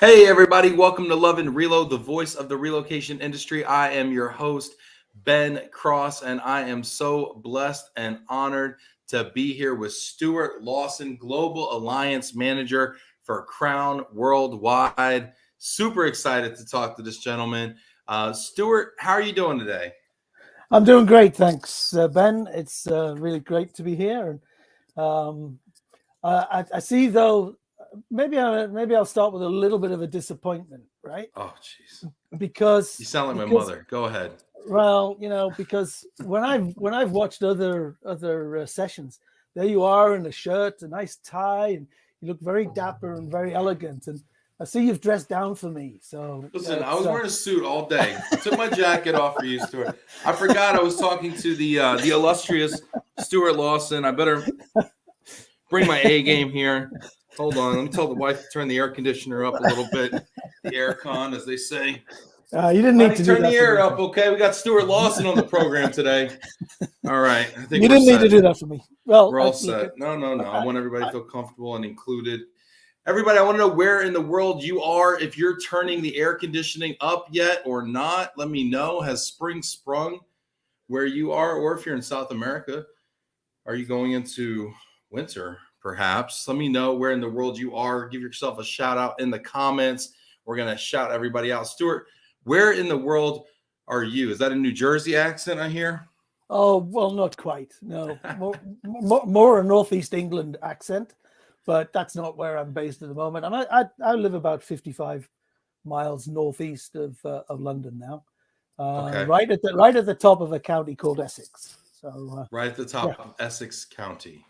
Hey, everybody. Welcome to Love and Reload, the voice of the relocation industry. I am your host, Ben Cross, and I am so blessed and honored to be here with Stuart Lawson, Global Alliance Manager for Crown Worldwide. Super excited to talk to this gentleman. Stuart, how are you doing today? I'm doing great, thanks, Ben. It's really great to be here. I see, though, maybe I'll start with a little bit of a disappointment, right? Oh, jeez. Because You sound like my mother. Go ahead. Well, because when I've watched other sessions, there you are in a shirt, a nice tie, and you look very dapper and very elegant. And I see you've dressed down for me. So listen, I was wearing a suit all day. I took my jacket off for you, Stuart. I forgot I was talking to the illustrious Stuart Lawson. I better bring my A game here. Hold on. Let me tell the wife to turn the air conditioner up a little bit. The air con, as they say. You didn't need to turn the air up, okay? We got Stuart Lawson on the program today. All right. I think you didn't need to do that for me. Well, we're all set. No. I want everybody to feel comfortable and included. Everybody, I want to know where in the world you are. If you're turning the air conditioning up yet or not, let me know. Has spring sprung where you are? Or if you're in South America, are you going into winter, perhaps? Let me know where in the world you are. Give yourself a shout out in the comments. We're going to shout everybody out. Stuart, where in the world are you? Is that a New Jersey accent I hear? Oh, well, not quite. No, more a Northeast England accent, but that's not where I'm based at the moment. I live about 55 miles northeast of London now, Okay. right at the top of a county called Essex. So right at the top of Essex County.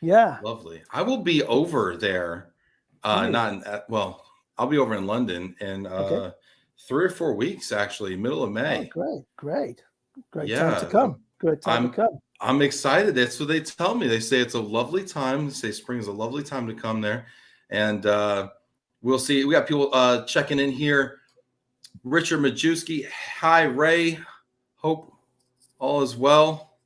Yeah, lovely. I will be over there. I'll be over in London in 3 or 4 weeks, actually, middle of May. Oh, great time to come. Great time to come. I'm excited. That's what they tell me. They say it's a lovely time. They say spring is a lovely time to come there. And we'll see. We got people checking in here. Richard Majewski. Hi, Ray. Hope all is well.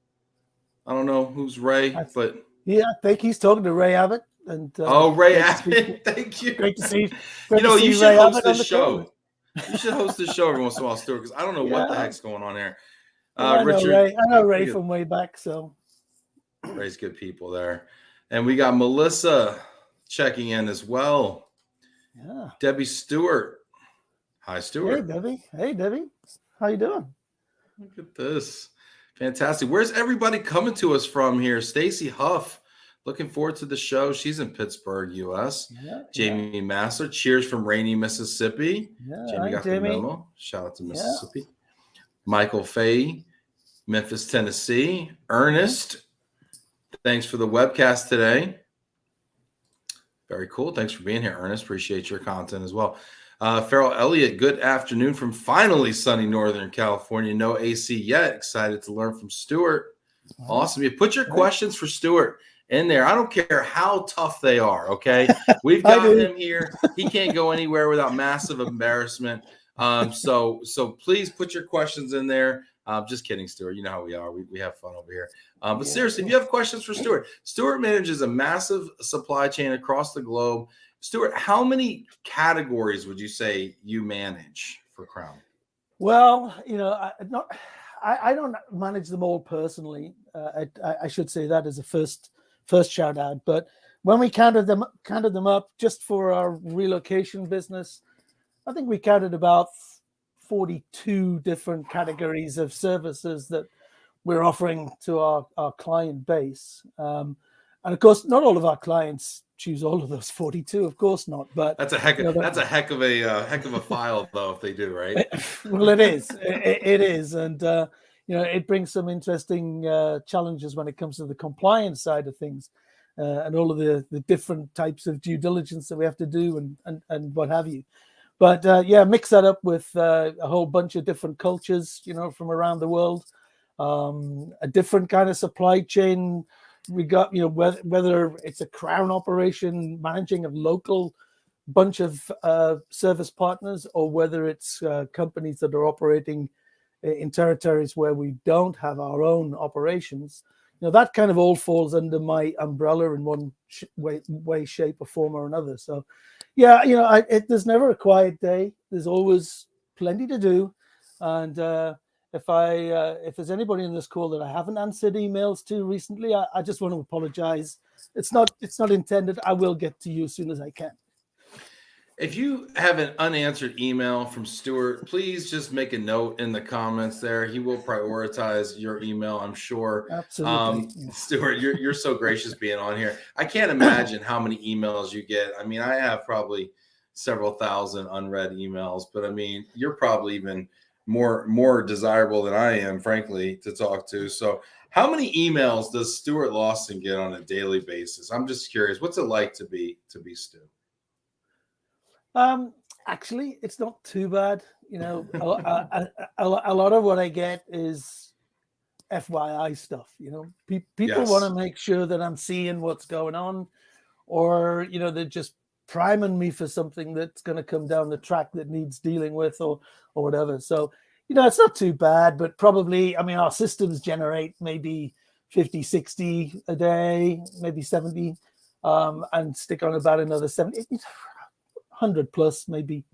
I don't know who's Ray, but... Yeah, I think he's talking to Ray Abbott. And Ray Abbott. Thank you. Great to see. You should host this show. You should host this show every once in a while, Stuart, because I don't know what the heck's going on here. Richard, I know Ray from way back, so Ray's good people there. And we got Melissa checking in as well. Yeah. Debbie Stewart. Hi, Stuart. Hey, Debbie. How you doing? Look at this. Fantastic. Where's everybody coming to us from here? Stacy Huff. Looking forward to the show. She's in Pittsburgh, U.S. Jamie Massler. Cheers from rainy Mississippi. Jamie got the memo. Shout out to Mississippi. Michael Fay, Memphis, Tennessee. Ernest, thanks for the webcast today. Very cool. Thanks for being here, Ernest. Appreciate your content as well. Farrell Elliott, good afternoon from finally sunny Northern California. No AC yet. Excited to learn from Stuart. Awesome. You put your questions for Stuart in there. I don't care how tough they are, okay? We've got him here. He can't go anywhere without massive embarrassment. So please put your questions in there. Just kidding, Stuart. You know how we are. We have fun over here. But seriously, if you have questions for Stuart, Stuart manages a massive supply chain across the globe. Stuart, how many categories would you say you manage for Crown? Well, I don't manage them all personally. I should say that as a first shout out. But when we counted them up just for our relocation business, I think we counted about 42 different categories of services that we're offering to our client base. And of course, not all of our clients choose all of those 42, of course not. But that's a heck of a file, though, if they do, right? Well, it is. It is, and it brings some interesting challenges when it comes to the compliance side of things, and all of the different types of due diligence that we have to do, and what have you. But mix that up with a whole bunch of different cultures, from around the world, a different kind of supply chain. We got, whether it's a Crown operation managing a local bunch of service partners, or whether it's companies that are operating in territories where we don't have our own operations. That kind of all falls under my umbrella in one way, shape, or form or another. So, Yeah, there's never a quiet day. There's always plenty to do, and if there's anybody in this call that I haven't answered emails to recently, I just want to apologize. It's not intended. I will get to you as soon as I can. If you have an unanswered email from Stuart, please just make a note in the comments there. He will prioritize your email, I'm sure. Absolutely. Stuart, you're so gracious being on here. I can't imagine how many emails you get. I mean, I have probably several thousand unread emails, but I mean, you're probably even more desirable than I am, frankly, to talk to. So how many emails does Stuart Lawson get on a daily basis? I'm just curious. What's it like to be Stu? Actually, it's not too bad. A lot of what I get is FYI stuff. People Yes. want to make sure that I'm seeing what's going on, or they're just priming me for something that's going to come down the track that needs dealing with, or whatever. So it's not too bad, but probably, I mean, our systems generate maybe 50, 60 a day, maybe 70, and stick on about another 70. 100 plus maybe.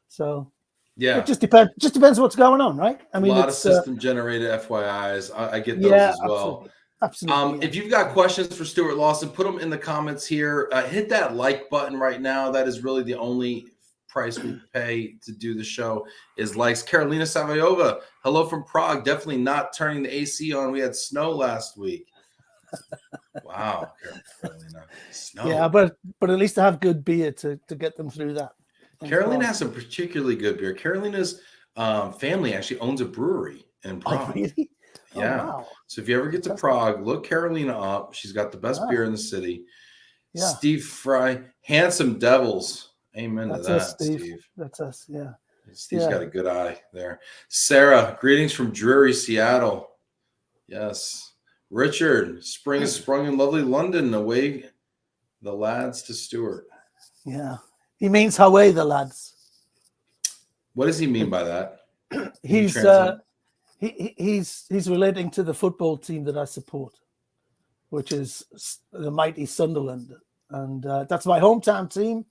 So yeah, it just depends what's going on, right? I mean, a lot of system generated FYIs. I get those as well. Absolutely. If you've got questions for Stuart Lawson, put them in the comments here. Hit that like button right now. That is really the only price we pay to do the show is likes. Carolina Savayova, hello from Prague. Definitely not turning the AC on. We had snow last week. Wow, Carolina. Snow. Yeah, but at least I have good beer to get them through that. Carolina has some particularly good beer. Carolina's family actually owns a brewery in Prague. Oh, really? Yeah. Oh, wow. So if you ever get to Prague, look Carolina up. She's got the best beer in the city. Yeah. Steve Fry, Handsome Devils. Amen to that, us, Steve. That's us. Yeah. Steve's got a good eye there. Sarah, greetings from dreary Seattle. Yes. Richard, spring has sprung in lovely London. Away the lads to Stuart. Yeah. He means away the lads. What does he mean by that? He's relating to the football team that I support, which is the mighty Sunderland. And that's my hometown team.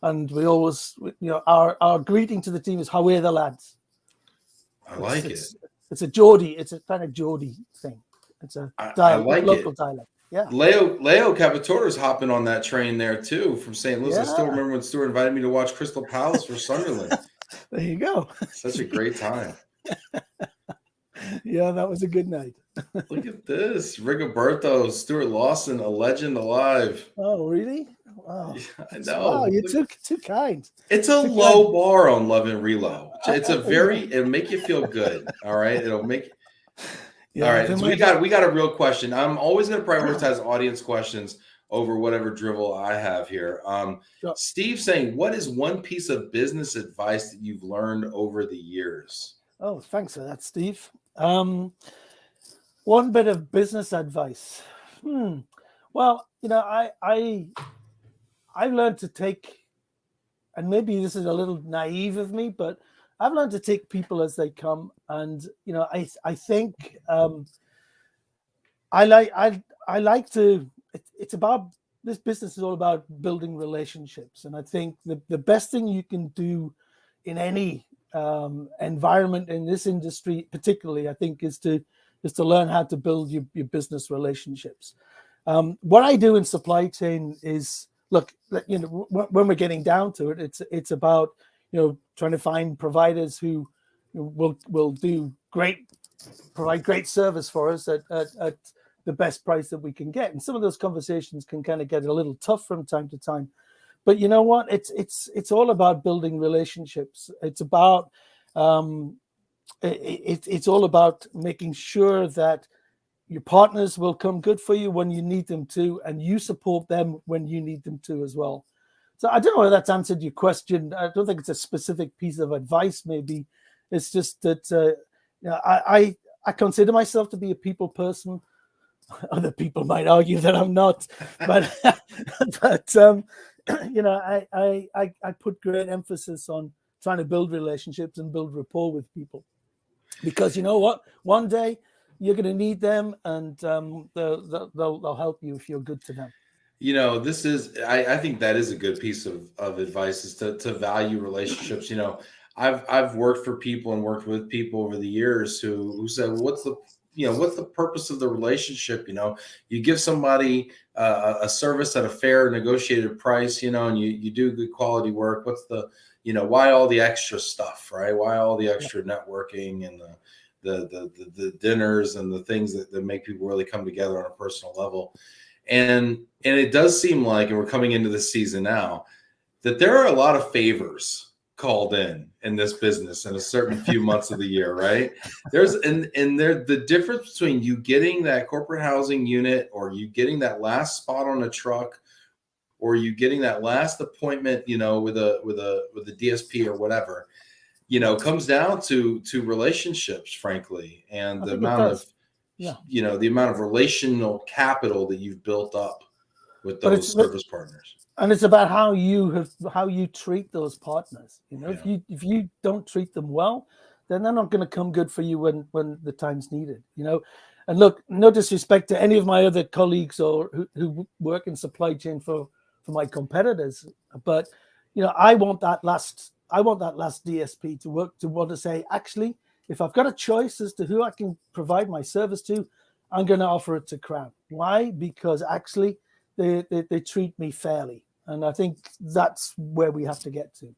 And we always, our greeting to the team is away the lads. I like it. It's a Geordie. It's a kind of Geordie thing. It's a local dialect. Yeah. Leo Capitore's hopping on that train there too from St. Louis. Yeah. I still remember when Stuart invited me to watch Crystal Palace for Sunderland. There you go. Such a great time. Yeah, that was a good night. Look at this. Rigoberto, Stuart Lawson, a legend alive. Oh, really? Wow. Yeah, I know. Wow, you're too kind. It's a low bar on Love and Relo. It'll make you feel good. All right. It'll make Yeah, all right, so we got a real question. I'm always going to prioritize audience questions over whatever drivel I have here. Sure. Steve saying, what is one piece of business advice that you've learned over the years? Oh, thanks for that, Steve. One bit of business advice. Well, I've learned to take, and maybe this is a little naive of me, but I've learned to take people as they come, and I think I like to. It's about, this business is all about building relationships, and I think the best thing you can do in any environment in this industry, particularly, I think, is to learn how to build your business relationships. What I do in supply chain is, look, when we're getting down to it, it's about trying to find providers who will provide great service for us at the best price that we can get. And some of those conversations can kind of get a little tough from time to time. But you know what? It's all about building relationships. It's about it's all about making sure that your partners will come good for you when you need them to, and you support them when you need them to as well. So I don't know whether that's answered your question. I don't think it's a specific piece of advice. Maybe it's just that I consider myself to be a people person. Other people might argue that I'm not, but I put great emphasis on trying to build relationships and build rapport with people, because you know what, one day you're going to need them, and they'll help you if you're good to them. This is, I think that is a good piece of advice, is to value relationships. I've worked for people and worked with people over the years who said, well, what's the purpose of the relationship? You give somebody a service at a fair negotiated price, and you do good quality work. What's why all the extra stuff, right? Why all the extra networking and the dinners and the things that make people really come together on a personal level? And it does seem like, and we're coming into this season now, that there are a lot of favors called in this business in a certain few months of the year, right? There's the difference between you getting that corporate housing unit, or you getting that last spot on a truck, or you getting that last appointment, with a DSP or whatever, comes down to relationships, frankly, and the amount of the amount of relational capital that you've built up with those service partners. And it's about how you treat those partners. If you don't treat them well, then they're not going to come good for you when the time's needed. And look, no disrespect to any of my other colleagues or who work in supply chain for my competitors, but I want that last DSP to want to say, actually, if I've got a choice as to who I can provide my service to, I'm going to offer it to Crown. Why? Because actually they treat me fairly. And I think that's where we have to get to.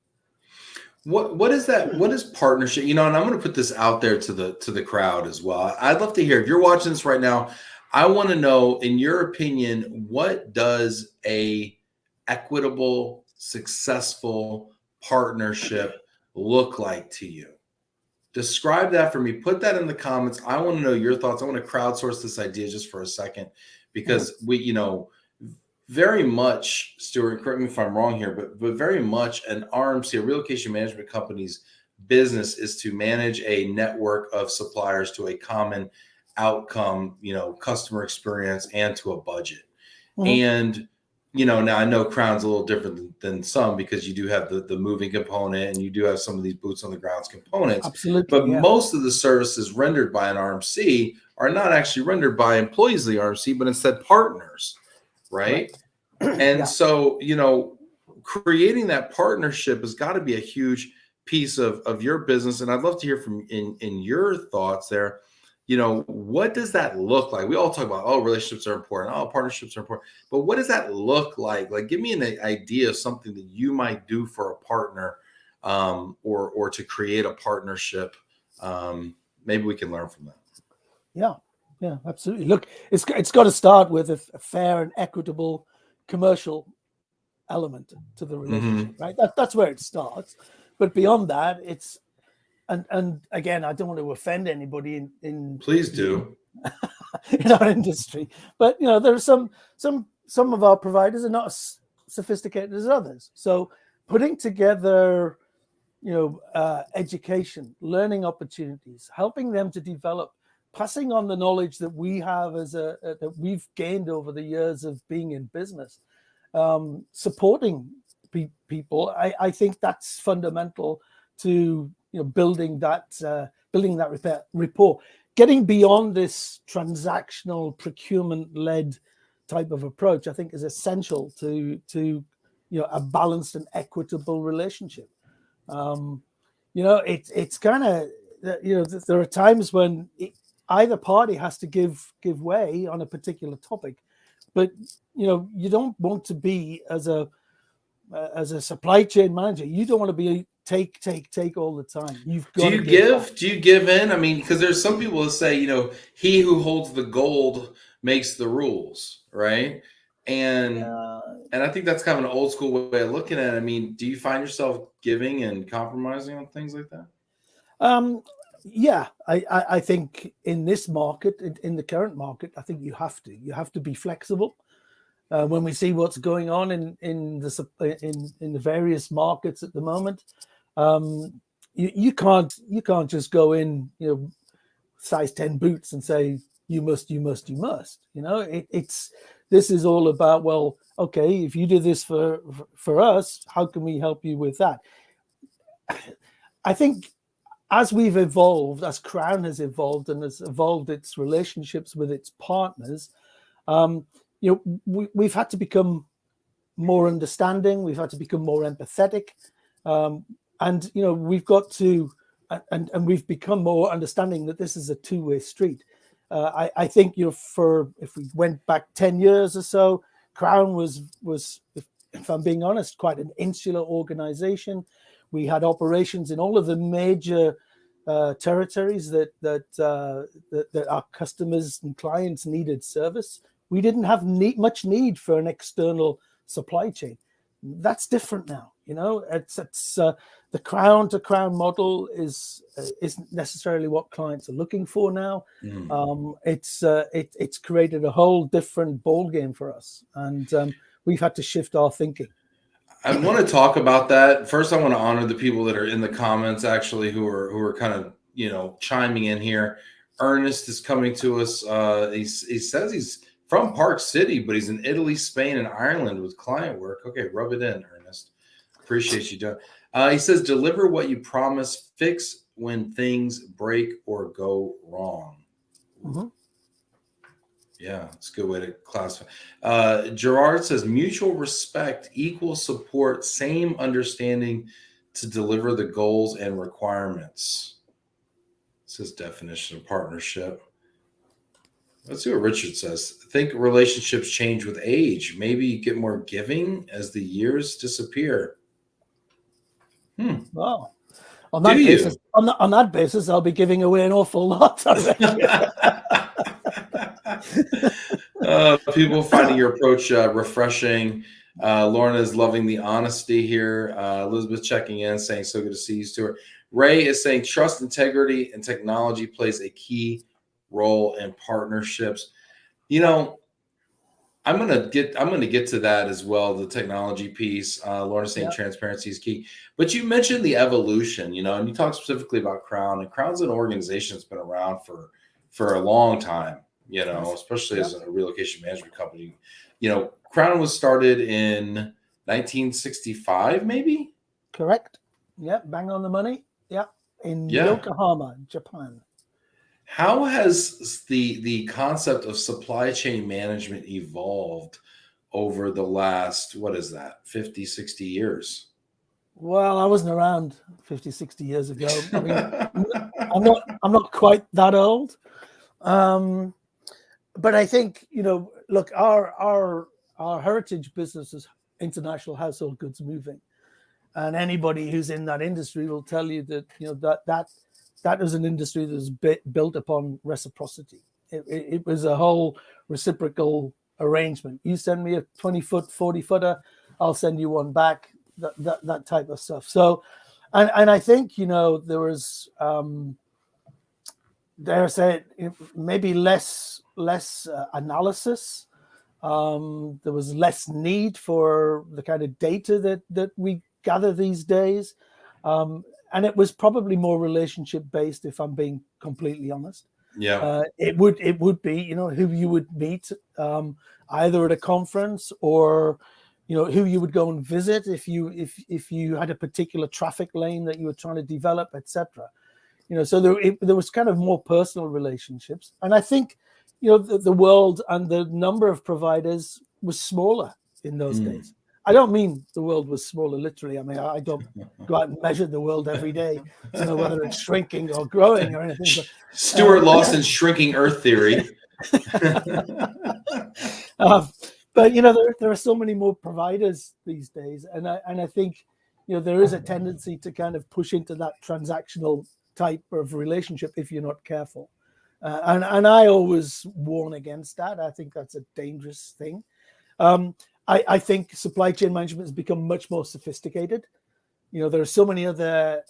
What is that? What is partnership? And I'm going to put this out there to the crowd as well. I'd love to hear, if you're watching this right now, I want to know, in your opinion, what does a equitable, successful partnership look like to you? Describe that for me. Put that in the comments. I want to know your thoughts. I want to crowdsource this idea just for a second, because we, very much, Stuart, correct me if I'm wrong here, but very much an RMC, a relocation management company's business, is to manage a network of suppliers to a common outcome, customer experience, and to a budget. And now I know Crown's a little different than some, because you do have the moving component, and you do have some of these boots on the grounds components. Absolutely. But most of the services rendered by an RMC are not actually rendered by employees of the RMC, but instead partners, right? And so, creating that partnership has got to be a huge piece of your business. And I'd love to hear from in your thoughts there. What does that look like? We all talk about, relationships are important. Partnerships are important. But what does that look like? Like, give me an idea of something that you might do for a partner, or to create a partnership. Maybe we can learn from that. Yeah, absolutely. Look, it's got to start with a fair and equitable commercial element to the relationship, right? That's where it starts. But beyond that, it's and again, I don't want to offend anybody in please do in our industry, but there are some of our providers are not as sophisticated as others. So putting together education, learning opportunities, helping them to develop, passing on the knowledge that we have that we've gained over the years of being in business, supporting people. I think that's fundamental to building that rapport, getting beyond this transactional procurement-led type of approach. I think is essential to a balanced and equitable relationship. It's kind of there are times when either party has to give way on a particular topic, but you don't want to be as a supply chain manager. You don't want to be take all the time. You've got do you give in? I mean, because there's some people that say, he who holds the gold makes the rules, right? And I think that's kind of an old school way of looking at it. I mean, do you find yourself giving and compromising on things like that? Yeah, I think in this market, in the current market, I think you have to be flexible. When we see what's going on in the various markets at the moment, you can't just go in, size 10 boots and say you must. This is all about, well, okay, if you do this for us, how can we help you with that? I think as we've evolved, as Crown has evolved and has evolved its relationships with its partners, we've had to become more understanding. We've had to become more empathetic, and we've got to, and we've become more understanding that this is a two-way street. I think if we went back 10 years or so, Crown was if I'm being honest, quite an insular organization. We had operations in all of the major territories that our customers and clients needed service. We didn't have much need for an external supply chain. That's different now. It's the crown to crown model isn't necessarily what clients are looking for now. It's created a whole different ball game for us, and we've had to shift our thinking. I want to talk about that. First, I want to honor the people that are in the comments, actually, who are kind of chiming in here. Ernest is coming to us. He says he's from Park City, but he's in Italy, Spain, and Ireland with client work. Okay, rub it in, Ernest. Appreciate you doing. He says, deliver what you promise, fix when things break or go wrong. Mm-hmm. Yeah, it's a good way to classify. Gerard says, mutual respect, equal support, same understanding to deliver the goals and requirements. This is definition of partnership. Let's see what Richard says. I think relationships change with age. Maybe you get more giving as the years disappear. Well, on that basis, I'll be giving away an awful lot. People finding your approach refreshing. Lorna is loving the honesty here. Elizabeth checking in, saying, so good to see you, Stuart. Ray is saying, trust, integrity, and technology plays a key role in partnerships. I'm gonna get to that as well, the technology piece. Lorna saying transparency is key. But you mentioned the evolution, and you talked specifically about Crown. And Crown's an organization that's been around for a long time, especially as a relocation management company. Crown was started in 1965, maybe? Correct. Yeah, bang on the money. Yeah, in Yokohama, Japan. How has the concept of supply chain management evolved over the last, 50, 60 years? Well, I wasn't around 50, 60 years ago. I mean, I'm not quite that old. But I think, look, our heritage business is international household goods moving. And anybody who's in that industry will tell you that, that is an industry that was built upon reciprocity. It was a whole reciprocal arrangement. You send me a 20-foot, 40-footer, I'll send you one back, that type of stuff. So, and I think, there was, dare I say it, maybe less analysis. There was less need for the kind of data that we gather these days. And it was probably more relationship based, if I'm being completely honest. Yeah. It would be, who you would meet either at a conference or, who you would go and visit if you had a particular traffic lane that you were trying to develop, etc. So there was kind of more personal relationships. And I think, the world and the number of providers was smaller in those days. I don't mean the world was smaller literally. I mean, I don't go out and measure the world every day to know whether it's shrinking or growing or anything. But, Stuart Lawson's shrinking Earth theory. But there are so many more providers these days, and I think there is a tendency to kind of push into that transactional type of relationship if you're not careful, and I always warn against that. I think that's a dangerous thing. I think supply chain management has become much more sophisticated. There are so many other,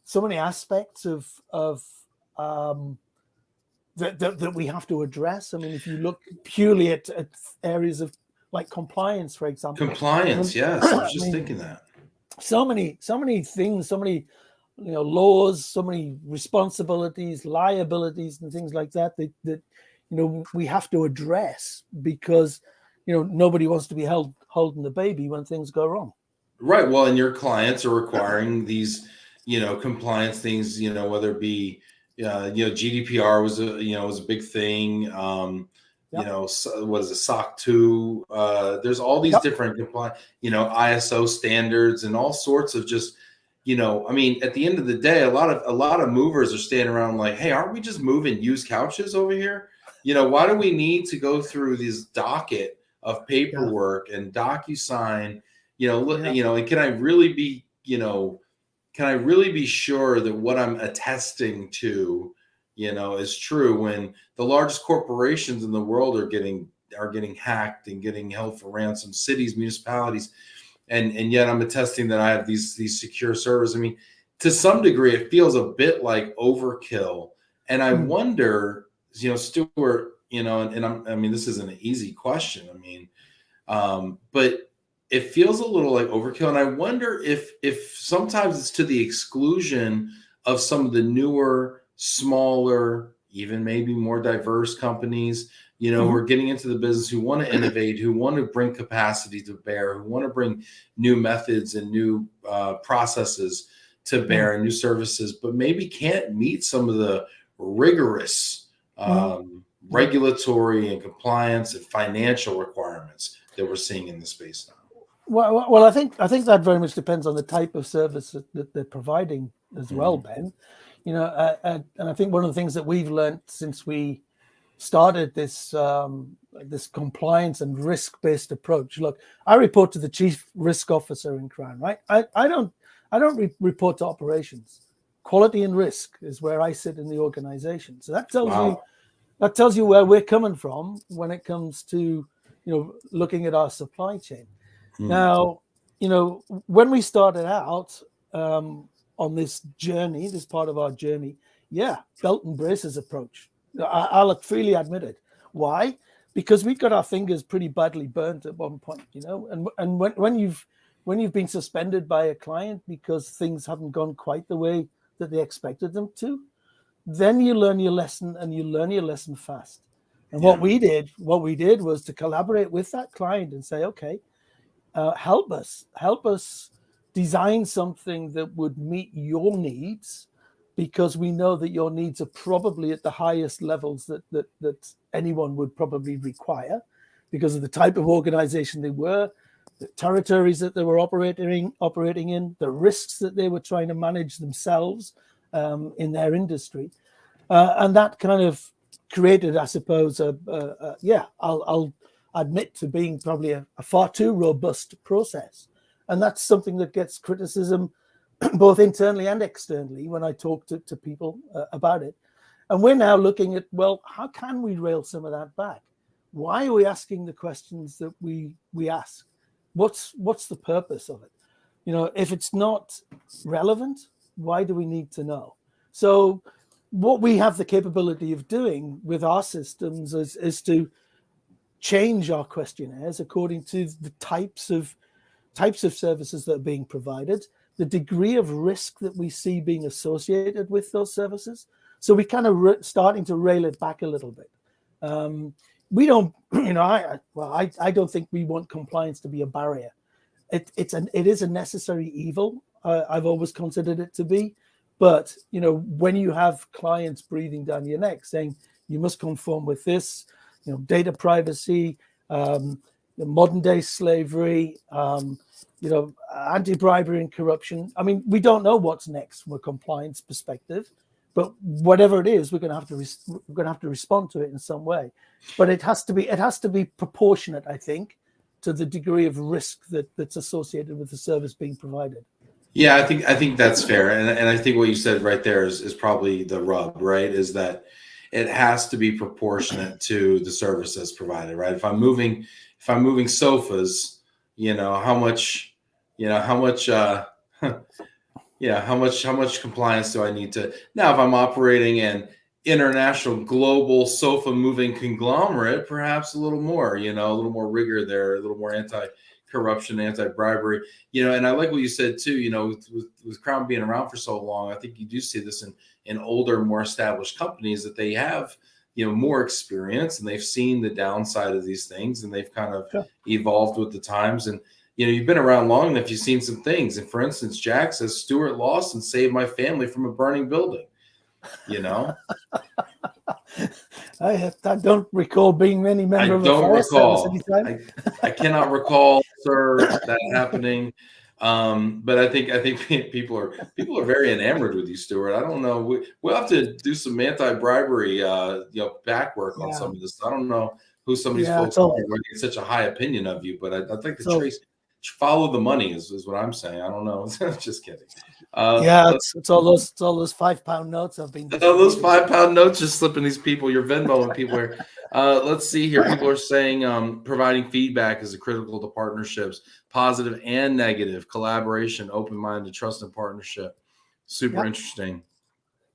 so many aspects of that we have to address. I mean, if you look purely at areas of like compliance, for example. Compliance, yes. I was just thinking that. So many things, so many laws, so many responsibilities, liabilities, and things like that we have to address because nobody wants to be holding the baby when things go wrong. Right. Well, and your clients are requiring these, compliance things, whether it be, GDPR was a big thing. you know, so, what is it, SOC 2? There's all these different you know, ISO standards and all sorts of just, you know, I mean, at the end of the day, a lot of movers are standing around like, hey, aren't we just moving used couches over here? You know, why do we need to go through this docket of paperwork and DocuSign? You know, look, you know, and can I really be, you know, can I really be sure that what I'm attesting to, you know, is true when the largest corporations in the world are getting hacked and getting held for ransom, cities, municipalities, and yet I'm attesting that I have these secure servers. I mean, to some degree, it feels a bit like overkill. And I wonder, you know, Stuart, you know, I mean, this isn't an easy question. I mean, but it feels a little like overkill. And I wonder if sometimes it's to the exclusion of some of the newer, smaller, even maybe more diverse companies, you know, who are getting into the business, who want to innovate, who want to bring capacity to bear, who want to bring new methods and new processes to bear and new services, but maybe can't meet some of the rigorous regulatory and compliance and financial requirements that we're seeing in the space now. Well, I think that very much depends on the type of service that they're providing as well, Ben. You know, and I think one of the things that we've learned since we started this this compliance and risk-based approach. Look, I report to the chief risk officer in Crown, right? I don't report to operations. Quality and risk is where I sit in the organization. So that tells you where we're coming from when it comes to, you know, looking at our supply chain. Now, you know, when we started out on this journey, this part of our journey, belt and braces approach. I'll freely admit it. Why? Because we got our fingers pretty badly burnt at one point, you know. And when you've been suspended by a client because things haven't gone quite the way that they expected them to, then you learn your lesson, and you learn your lesson fast. And what we did was to collaborate with that client and say, okay, help us design something that would meet your needs, because we know that your needs are probably at the highest levels that anyone would probably require, because of the type of organization they were, the territories that they were operating in, the risks that they were trying to manage themselves in their industry, and that kind of created, I suppose, I'll admit to being probably a far too robust process. And that's something that gets criticism both internally and externally when I talk to people about it. And we're now looking at, well, how can we rail some of that back? Why are we asking the questions that we ask? What's the purpose of it? You know, if it's not relevant, why do we need to know? So what we have the capability of doing with our systems is to change our questionnaires according to the types of services that are being provided, the degree of risk that we see being associated with those services. So we kind of starting to rail it back a little bit. We don't, you know, I don't think we want compliance to be a barrier. It is a necessary evil. I've always considered it to be. But, you know, when you have clients breathing down your neck saying you must conform with this, you know, data privacy, modern day slavery, you know, anti-bribery and corruption. I mean, we don't know what's next from a compliance perspective, but whatever it is, we're going to have to respond to it in some way. But it has to be proportionate, I think, to the degree of risk that's associated with the service being provided. Yeah, I think that's fair, and I think what you said right there is probably the rub, right? Is that it has to be proportionate to the service that's provided, right? If I'm moving sofas, you know, how much compliance do I need to? Now, if I'm operating an international global sofa moving conglomerate, perhaps a little more, you know, a little more rigor there, a little more anti-corruption, anti-bribery, you know. And I like what you said too, you know, with Crown being around for so long, I think you do see this in older, more established companies, that they have, you know, more experience, and they've seen the downside of these things, and they've kind of evolved with the times. And, you know, you've been around long enough, you've seen some things. And for instance, Jack says, Stuart Lawson saved my family from a burning building, you know? I don't recall being any member I of a don't fire service recall. anytime. I cannot recall, sir, that happening. But I think people are very enamored with you, Stuart. I don't know. We'll have to do some anti-bribery, back work on Yeah, some of this. I don't know who some of these yeah. folks are, where they get such a high opinion of you, but I'd like to So follow the money is what I'm saying. I don't know. Just kidding. yeah, Let's it's all those £5 notes I've been Oh, those distributing. £5 notes just slipping these people. You're Venmoing people here. Let's see here. People are saying providing feedback is critical to partnerships, positive and negative, collaboration, open-minded, trust, and partnership. Super Yep. interesting.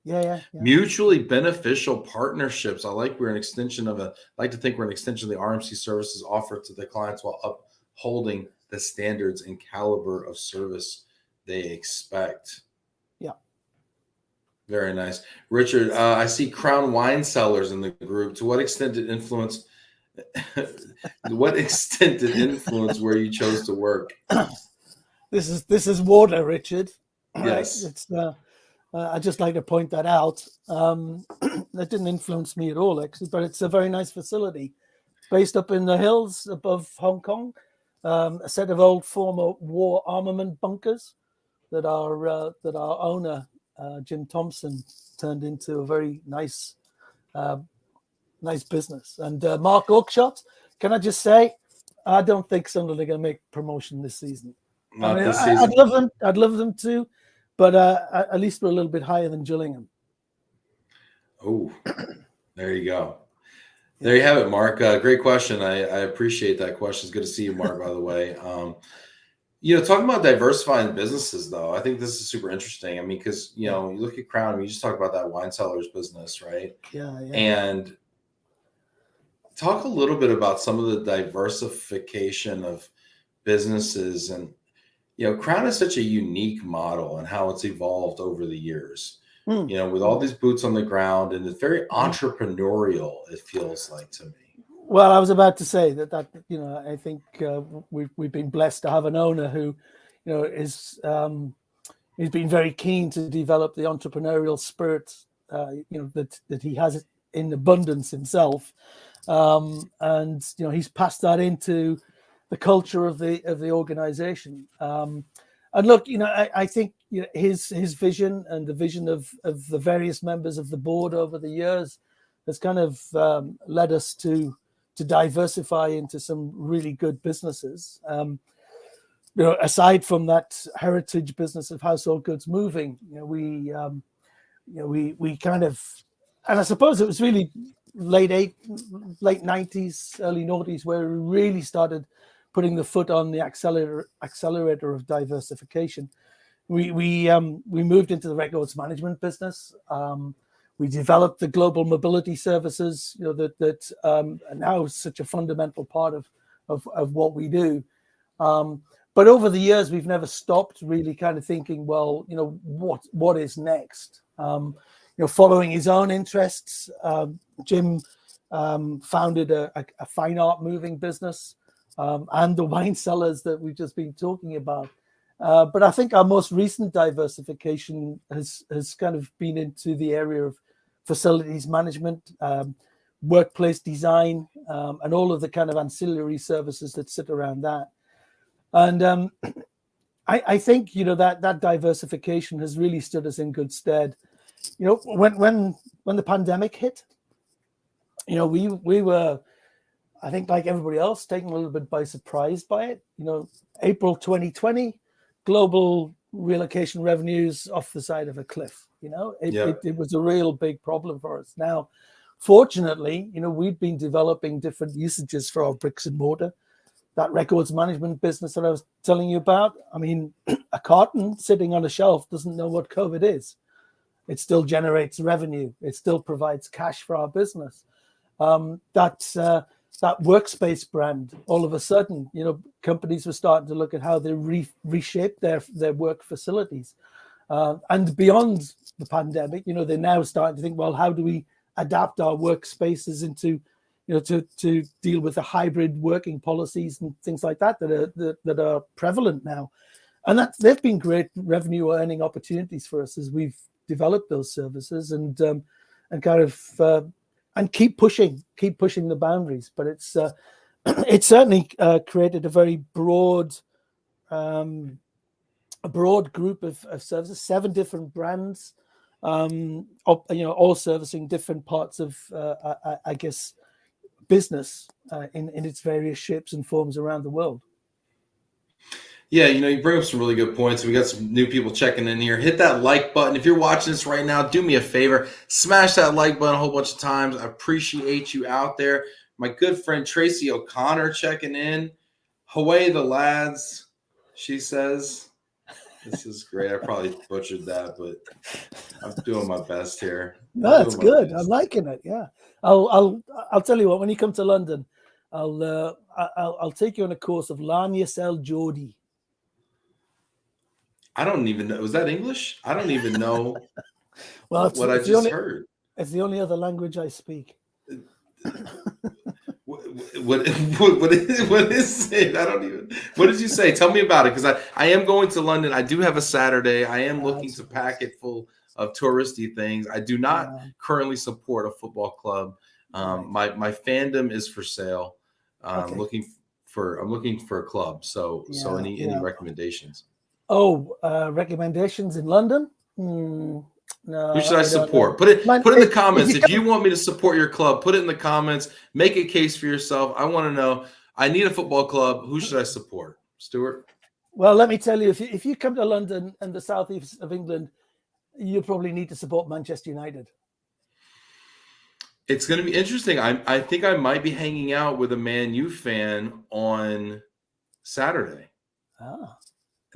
Yeah. Mutually beneficial partnerships. I like like to think we're an extension of the RMC services offered to the clients while upholding the standards and caliber of service they expect. Very nice. Richard, I see Crown Wine Cellars in the group. To what extent did influence where you chose to work? This is water, Richard. Right? Yes. It's I just like to point that out. That didn't influence me at all, actually, but it's a very nice facility based up in the hills above Hong Kong. A set of old former war armament bunkers that our owner Jim Thompson turned into a very nice business. And Mark Oakshott, can I just say, I don't think Sunderland are going to make promotion this season. Not this season. I'd love them to, but at least we're a little bit higher than Gillingham. Oh, there you go. There you have it, Mark. Great question. I appreciate that question. It's good to see you, Mark, by the way. Talking about diversifying businesses, though, I think this is super interesting. I mean, because, you look at Crown, you just talked about that wine cellars business, right? Yeah. And talk a little bit about some of the diversification of businesses. And, Crown is such a unique model and how it's evolved over the years, with all these boots on the ground, and it's very entrepreneurial, it feels like to me. Well, I was about to say that I think we've been blessed to have an owner who, is he's been very keen to develop the entrepreneurial spirit, that he has in abundance himself, and he's passed that into the culture of the organization. And look, I think his vision and the vision of the various members of the board over the years has kind of led us to diversify into some really good businesses. Aside from that heritage business of household goods moving, we kind of, and I suppose it was really late 90s, early 90s, where we really started putting the foot on the accelerator of diversification. We moved into the records management business. We developed the global mobility services, that are now such a fundamental part of what we do. But over the years, we've never stopped really kind of thinking, well, what is next? Following his own interests, Jim founded a fine art moving business, and the wine cellars that we've just been talking about. But I think our most recent diversification has kind of been into the area of facilities management, workplace design, and all of the kind of ancillary services that sit around that. And I think that diversification has really stood us in good stead. When the pandemic hit, we were, I think, like everybody else, taken a little bit by surprise by it. April 2020, global relocation revenues off the side of a cliff. It was a real big problem for us. Now, fortunately, we've been developing different usages for our bricks and mortar. That records management business that I was telling you about, I mean, a carton sitting on a shelf doesn't know what COVID is. It still generates revenue. It still provides cash for our business. That workspace brand, all of a sudden, companies were starting to look at how they reshape their work facilities. And beyond the pandemic, they're now starting to think, well, how do we adapt our workspaces into, to deal with the hybrid working policies and things like that are prevalent now. And they've been great revenue earning opportunities for us as we've developed those services and kind of and keep pushing the boundaries. But it's it certainly created a very broad group of services, 7 different brands, all servicing different parts of I guess business in its various shapes and forms around the world. Yeah, you bring up some really good points. We got some new people checking in here. Hit that like button. If you're watching this right now, do me a favor. Smash that like button a whole bunch of times. I appreciate you out there. My good friend Tracy O'Connor checking in. Hawaii the lads, she says. This is great. I probably butchered that, but I'm doing my best here. No, that's good. I'm liking it. Yeah. I'll tell you what, when you come to London, I'll take you on a course of Lanya Sel Jodi. I don't even know. Was that English? I don't even know well, what I just heard. It's the only other language I speak. What is it? I don't even. What did you say? Tell me about it, because I am going to London. I do have a Saturday. I am looking to pack it full of touristy things. I do not currently support a football club. My fandom is for sale. I'm looking for a club. So any recommendations? Recommendations in London? No. Who should I support? Put it in the comments. If you want me to support your club, put it in the comments. Make a case for yourself. I want to know. I need a football club. Who should I support? Stuart? Well, let me tell you, if you come to London and the southeast of England, you probably need to support Manchester United. It's going to be interesting. I think I might be hanging out with a Man U fan on Saturday.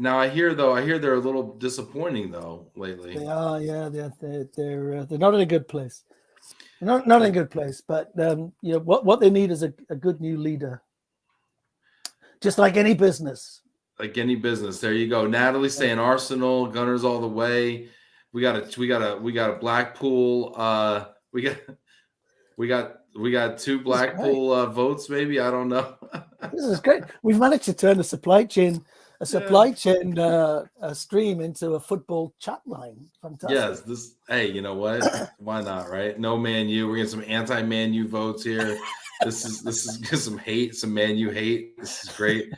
Now I hear they're a little disappointing though lately. They are, yeah. They're not in a good place. Not in a good place. But what they need is a good new leader. Just like any business. Like any business. There you go. Natalie saying Arsenal, Gunners all the way. We got a Blackpool. We got 2 Blackpool votes. Maybe, I don't know. This is great. We've managed to turn a supply chain stream into a football chat line. Fantastic. Yes. Hey, you know what? Why not, right? No Man U. We're getting some anti-Man U votes here. This is some hate, some Man U hate. This is great.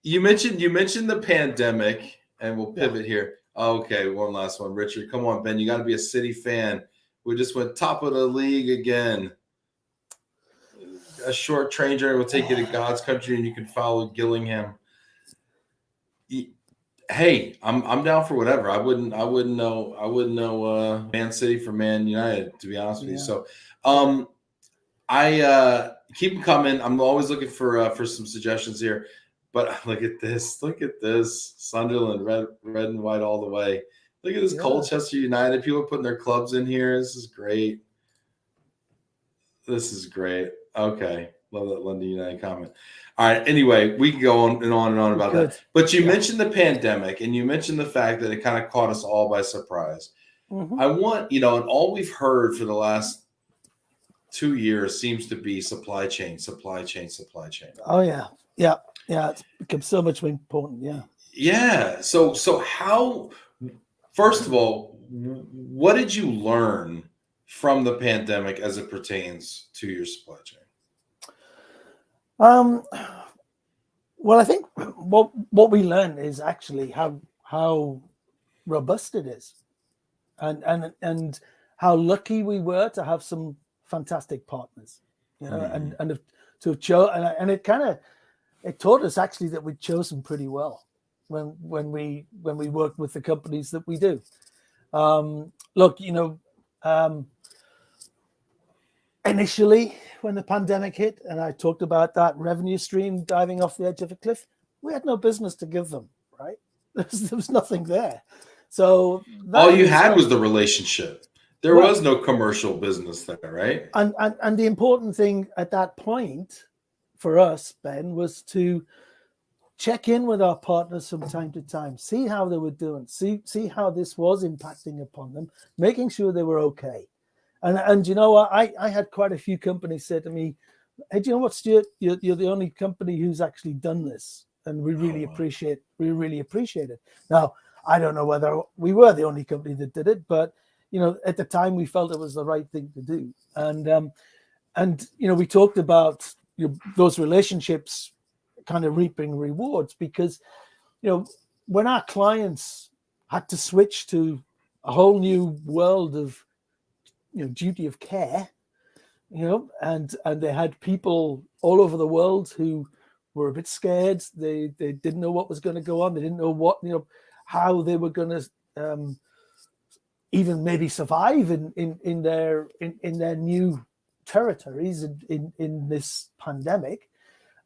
You mentioned the pandemic, and we'll pivot here. Okay, one last one. Richard, come on, Ben. You got to be a City fan. We just went top of the league again. A short train journey will take you to God's country, and you can follow Gillingham. Hey, I'm down for whatever. I wouldn't know Man City for Man United, to be honest with you. So I keep them coming. I'm always looking for some suggestions here. But look at this. Sunderland, red and white all the way. Look at this Colchester United. People are putting their clubs in here. This is great. Okay. Love that London United comment. All right. Anyway, we can go on and on about that. But you mentioned the pandemic, and you mentioned the fact that it kind of caught us all by surprise. I want, and all we've heard for the last 2 years seems to be supply chain. Oh, yeah. Yeah. It's become so much more important. Yeah. Yeah. So how, first of all, what did you learn from the pandemic as it pertains to your supply chain? Well, I think what we learned is actually how robust it is, and how lucky we were to have some fantastic partners, and to have and it taught us actually that we'd chosen pretty well when we worked with the companies that we do. Initially, when the pandemic hit, and I talked about that revenue stream diving off the edge of a cliff, we had no business to give them, right? There was nothing there. So all you had was the relationship. There was no commercial business there, right? And the important thing at that point for us, Ben, was to check in with our partners from time to time, see how they were doing, see how this was impacting upon them, making sure they were okay. And you know what? I had quite a few companies say to me, "Hey, do you know what, Stuart? You're the only company who's actually done this, and we really appreciate it." Now, I don't know whether we were the only company that did it, but at the time we felt it was the right thing to do. And we talked about those relationships kind of reaping rewards, because when our clients had to switch to a whole new world of duty of care, and they had people all over the world who were a bit scared. They didn't know what was going to go on. They didn't know how they were going to even maybe survive in their new territories in this pandemic.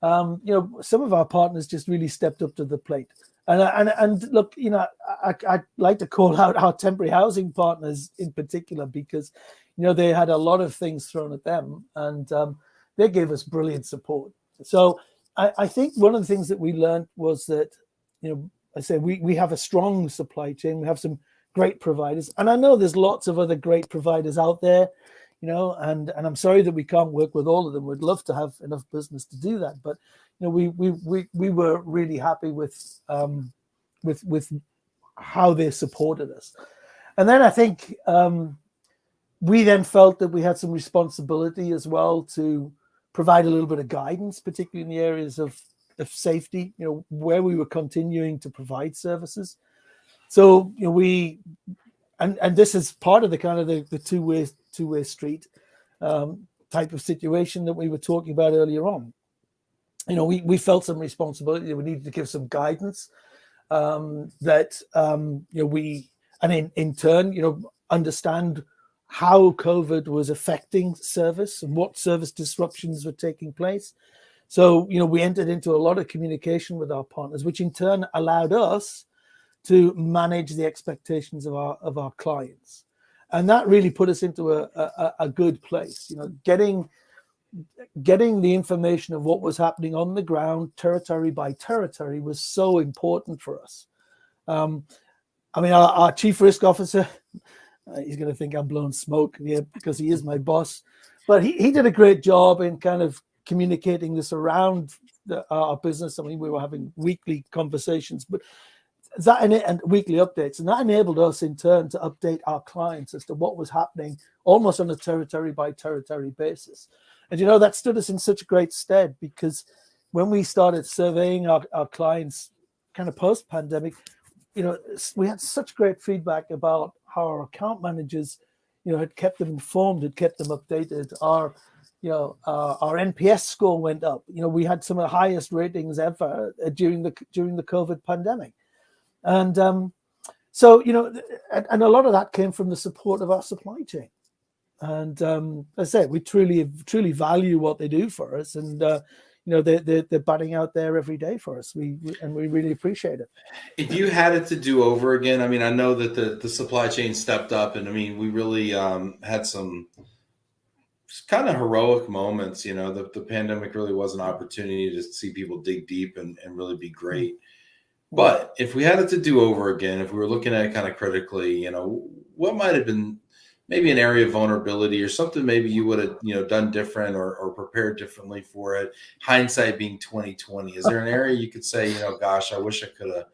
Some of our partners just really stepped up to the plate. And look, I'd like to call out our temporary housing partners in particular, because they had a lot of things thrown at them, and they gave us brilliant support. So I think one of the things that we learned was that, I say we have a strong supply chain. We have some great providers, and I know there's lots of other great providers out there, and I'm sorry that we can't work with all of them. We'd love to have enough business to do that, but we were really happy with how they supported us. And then I think we then felt that we had some responsibility as well to provide a little bit of guidance, particularly in the areas of safety, where we were continuing to provide services. So and this is part of the kind of the two-way street type of situation that we were talking about earlier on. We felt some responsibility. We needed to give some guidance that we, and in turn, understand how COVID was affecting service and what service disruptions were taking place. So, we entered into a lot of communication with our partners, which in turn allowed us to manage the expectations of our clients. And that really put us into a good place. Getting the information of what was happening on the ground, territory by territory, was so important for us. Our chief risk officer, he's going to think I'm blowing smoke here because he is my boss, but he did a great job in kind of communicating this around our business. We were having weekly conversations, but that and weekly updates, and that enabled us in turn to update our clients as to what was happening almost on a territory by territory basis. And that stood us in such great stead, because when we started surveying our clients kind of post-pandemic, we had such great feedback about how our account managers had kept them informed, had kept them updated. Our NPS score went up. We had some of the highest ratings ever during the COVID pandemic. And so, and a lot of that came from the support of our supply chain. And as I say, we truly value what they do for us. And, they're batting out there every day for us. We really appreciate it. If you had it to do over again, I know that the supply chain stepped up, and we really had some kind of heroic moments. The pandemic really was an opportunity to see people dig deep and really be great. But if we had it to do over again, if we were looking at it kind of critically, what might have been maybe an area of vulnerability or something maybe you would have done different or prepared differently for it? Hindsight being 2020, is there an area you could say, gosh, I wish I could have,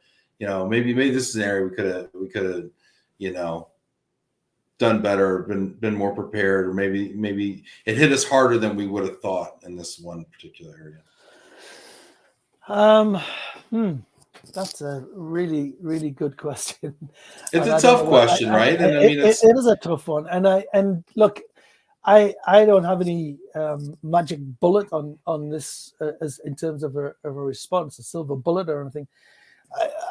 maybe this is an area we could have done better, been more prepared, or maybe it hit us harder than we would have thought in this one particular area? That's a really, really good question. It's a tough question, right? And it is a tough one. And look, I don't have any magic bullet on this as in terms of a response, a silver bullet or anything.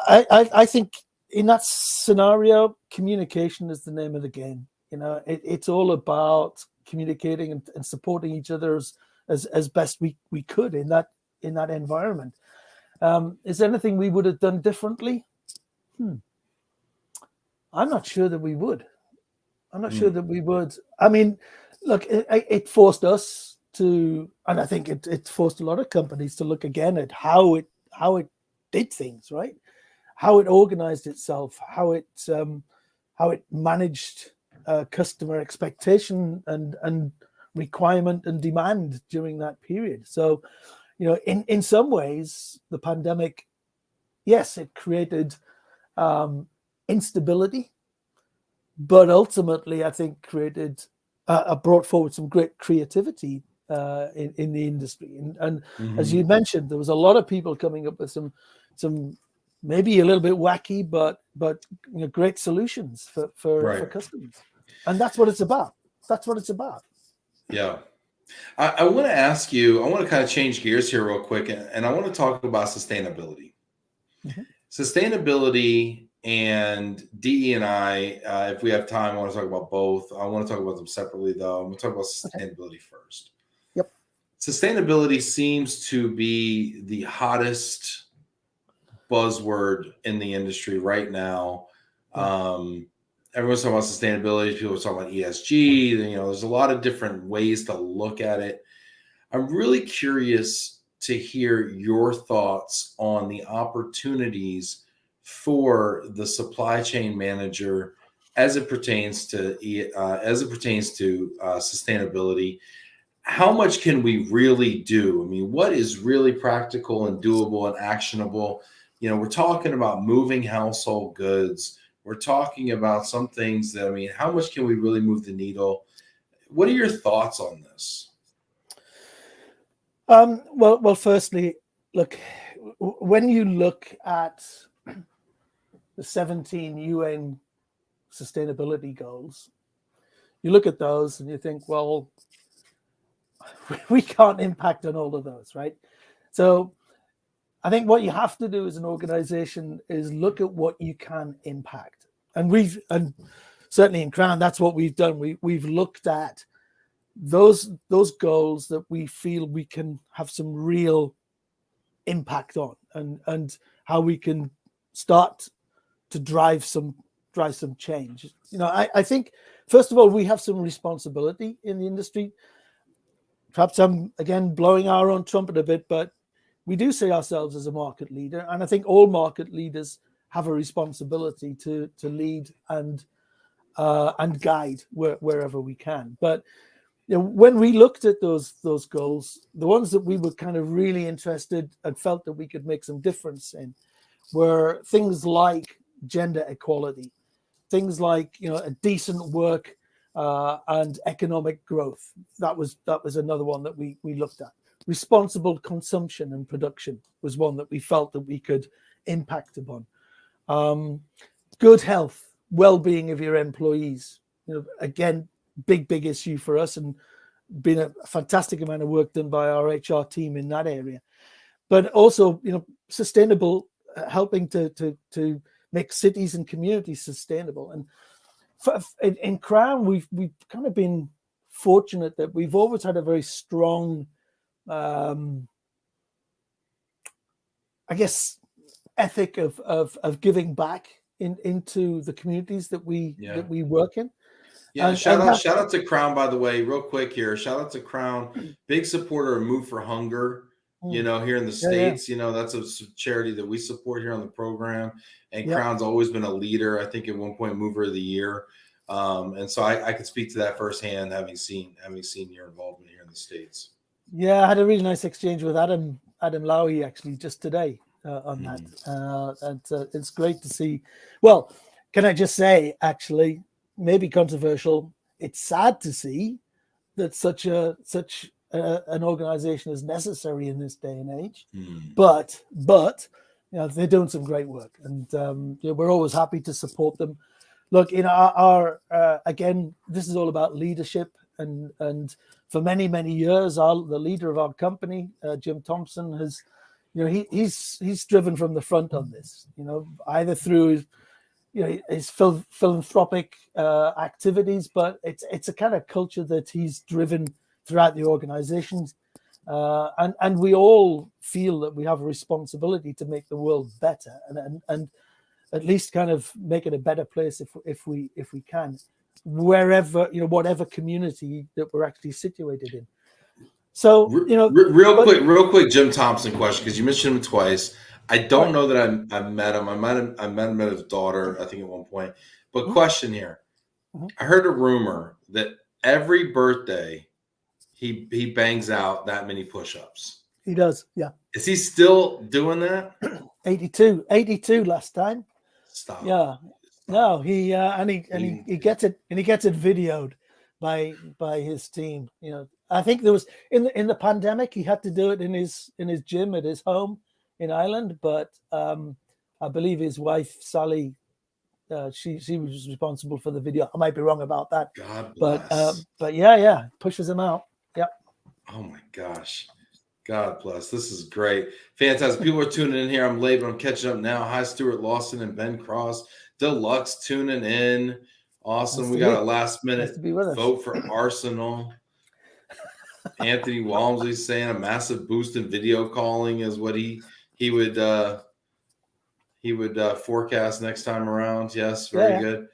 I think in that scenario, communication is the name of the game. It's all about communicating and supporting each other as best we could in that environment. Is there anything we would have done differently? I'm not sure that we would. Look, it forced us to, and I think it forced a lot of companies to look again at how it did things, right? How it organized itself, how it managed customer expectation and requirement and demand during that period. So, in some ways, the pandemic, yes, it created instability, but ultimately, I think brought forward some great creativity in the industry. And as you mentioned, there was a lot of people coming up with some maybe a little bit wacky, but great solutions for customers. And that's what it's about. That's what it's about. Yeah. I want to ask you, I want to kind of change gears here real quick, and I want to talk about sustainability. Mm-hmm. Sustainability and DE&I, if we have time, I want to talk about both. I want to talk about them separately, though. I'm going to talk about sustainability first. Yep. Sustainability seems to be the hottest buzzword in the industry right now. Everyone's talking about sustainability. People are talking about ESG. There's a lot of different ways to look at it. I'm really curious to hear your thoughts on the opportunities for the supply chain manager as it pertains to sustainability. How much can we really do? I mean, what is really practical and doable and actionable? We're talking about moving household goods. We're talking about some things that, how much can we really move the needle? What are your thoughts on this? Well, firstly, look, when you look at the 17 UN sustainability goals, you look at those and you think, well, we can't impact on all of those, right? So I think what you have to do as an organization is look at what you can impact. And certainly in Crown, that's what we've done. We've looked at those goals that we feel we can have some real impact on, and how we can start to drive some change. I think first of all, we have some responsibility in the industry. Perhaps I'm again blowing our own trumpet a bit, but we do see ourselves as a market leader, and I think all market leaders have a responsibility to lead and guide wherever we can. But when we looked at those goals, the ones that we were kind of really interested and felt that we could make some difference in were things like gender equality, things like a decent work and economic growth. That was another one that we looked at. Responsible consumption and production was one that we felt that we could impact upon. Good health, well-being of your employees. Again, big issue for us, and been a fantastic amount of work done by our HR team in that area. But also, sustainable, helping to make cities and communities sustainable. And in Crown, we've kind of been fortunate that we've always had a very strong, I guess, ethic of giving back into the communities that we work in. Yeah, shout out to Crown, by the way, real quick here. Shout out to Crown, big supporter of Move for Hunger. Here in the States, that's a charity that we support here on the program. And Crown's always been a leader. I think at one point, Mover of the Year. And so I could speak to that firsthand, having seen your involvement here in the States. Yeah, I had a really nice exchange with Adam Lowy actually just today on that. And it's great to see. Well, can I just say, actually, maybe controversial, it's sad to see that such an organization is necessary in this day and age. But they're doing some great work, and we're always happy to support them. Look, our again, this is all about leadership, and for many years, the leader of our company, Jim Thompson, has he's driven from the front on this. Either through his philanthropic activities, but it's a kind of culture that he's driven throughout the organization, and we all feel that we have a responsibility to make the world better, and at least kind of make it a better place if we can, wherever whatever community that we're actually situated in. So real quick, Jim Thompson question, because you mentioned him twice. I don't know that I've met him. I met his daughter, I think, at one point. But question here: I heard a rumor that every birthday he bangs out that many push-ups. He does, yeah. Is he still doing that? 82 last time. Stop. Yeah. No, he gets it, and he gets it videoed by his team. You know, I think there was in the pandemic he had to do it in his gym at his home in Ireland, but I believe his wife Sally, she was responsible for the video. I might be wrong about that. God bless. But yeah, pushes him out. Yeah. Oh my gosh. God bless. This is great. Fantastic. People are tuning in here. I'm late, but I'm catching up now. Hi, Stuart Lawson and Ben Cross. Deluxe tuning in. Awesome. Nice we to got be- a last nice minute to be with us. vote for Arsenal. Anthony Walmsley saying a massive boost in video calling is what he would forecast next time around. Yes, very good.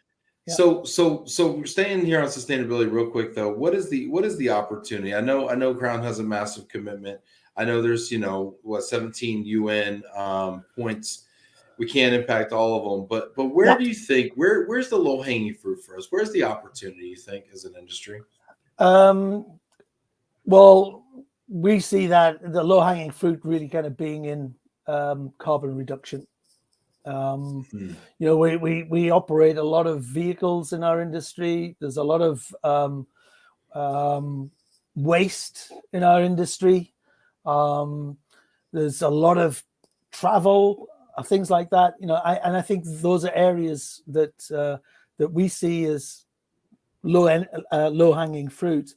Yeah. So staying here on sustainability real quick though, what is the opportunity? I know Crown has a massive commitment. I know there's 17 UN points. We can't impact all of them, but where do you think where's the low hanging fruit for us? Where's the opportunity you think as an industry? Well, we see that the low hanging fruit really kind of being in carbon reduction. You know, we operate a lot of vehicles in our industry. There's a lot of waste in our industry. There's a lot of travel, things like that. You know, I think those are areas that we see as low hanging fruit.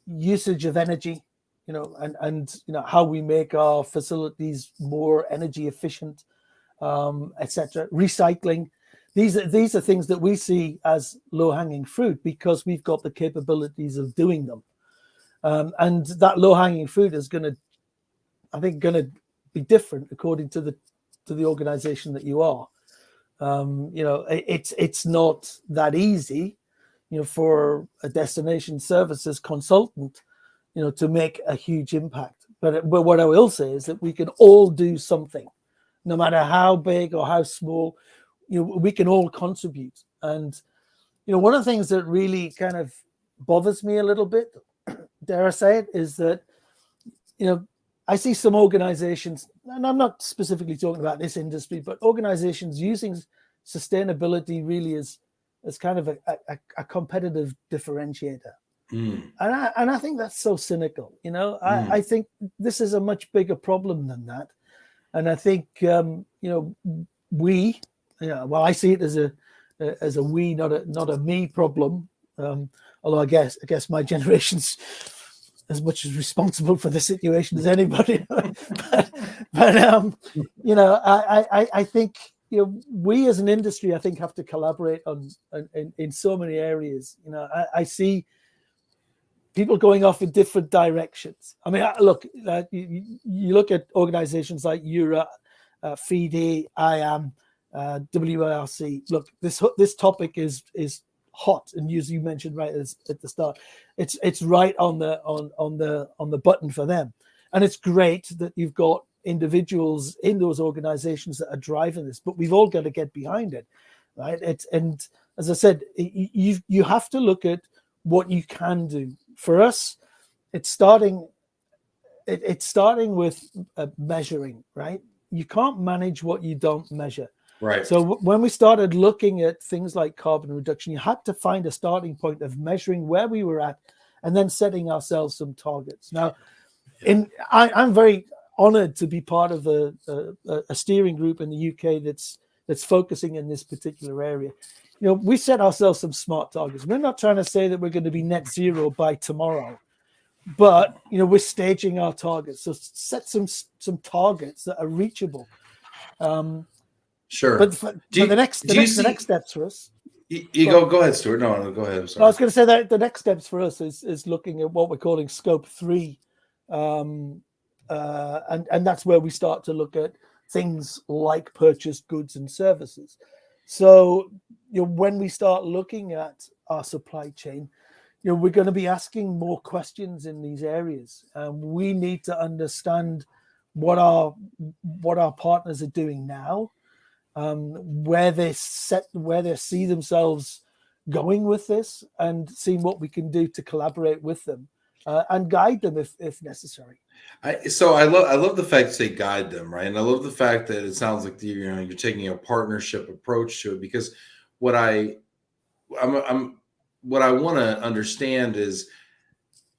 Usage of energy, you know, and you know how we make our facilities more energy efficient. Etc. Recycling. These are things that we see as low-hanging fruit because we've got the capabilities of doing them. And that low-hanging fruit is going to be different according to the organization that you are. You know, it's not that easy, you know, for a destination services consultant, you know, to make a huge impact. But what I will say is that we can all do something. No matter how big or how small, you know, we can all contribute. And, you know, one of the things that really kind of bothers me a little bit, dare I say it, is that, you know, I see some organizations, and I'm not specifically talking about this industry, but organizations using sustainability really as kind of a competitive differentiator. And I think that's so cynical. You know, I think this is a much bigger problem than that. And I think, you know, well, I see it as a we, not a me problem. Although I guess my generation's as much as responsible for the situation as anybody. but you know, I think, you know, we as an industry, I think, have to collaborate in so many areas. You know, I see people going off in different directions. I mean, look, you look at organizations like URA, FIDE, IAM, WRC. Look, this topic is hot, and as you mentioned right at the start, it's right on the button for them, and it's great that you've got individuals in those organizations that are driving this. But we've all got to get behind it, right? And as I said, you have to look at what you can do. For us, it's starting with measuring, right? You can't manage what you don't measure. Right. So when we started looking at things like carbon reduction, you had to find a starting point of measuring where we were at and then setting ourselves some targets. Now, I'm very honored to be part of a steering group in the UK that's focusing in this particular area. You know, we set ourselves some smart targets. We're not trying to say that we're going to be net zero by tomorrow, but, you know, we're staging our targets. So set some targets that are reachable. Sure. But the next steps for us. You go ahead, Stuart. No, go ahead. I'm sorry. I was going to say that the next steps for us is looking at what we're calling scope 3. And that's where we start to look at things like purchased goods and services. So, you know, when we start looking at our supply chain, you know, we're going to be asking more questions in these areas. We need to understand what our partners are doing now, where they see themselves going with this, and seeing what we can do to collaborate with them. and guide them if necessary. I love the fact that they guide them, right? And I love the fact that it sounds like you're taking a partnership approach to it, because what I'm what I want to understand is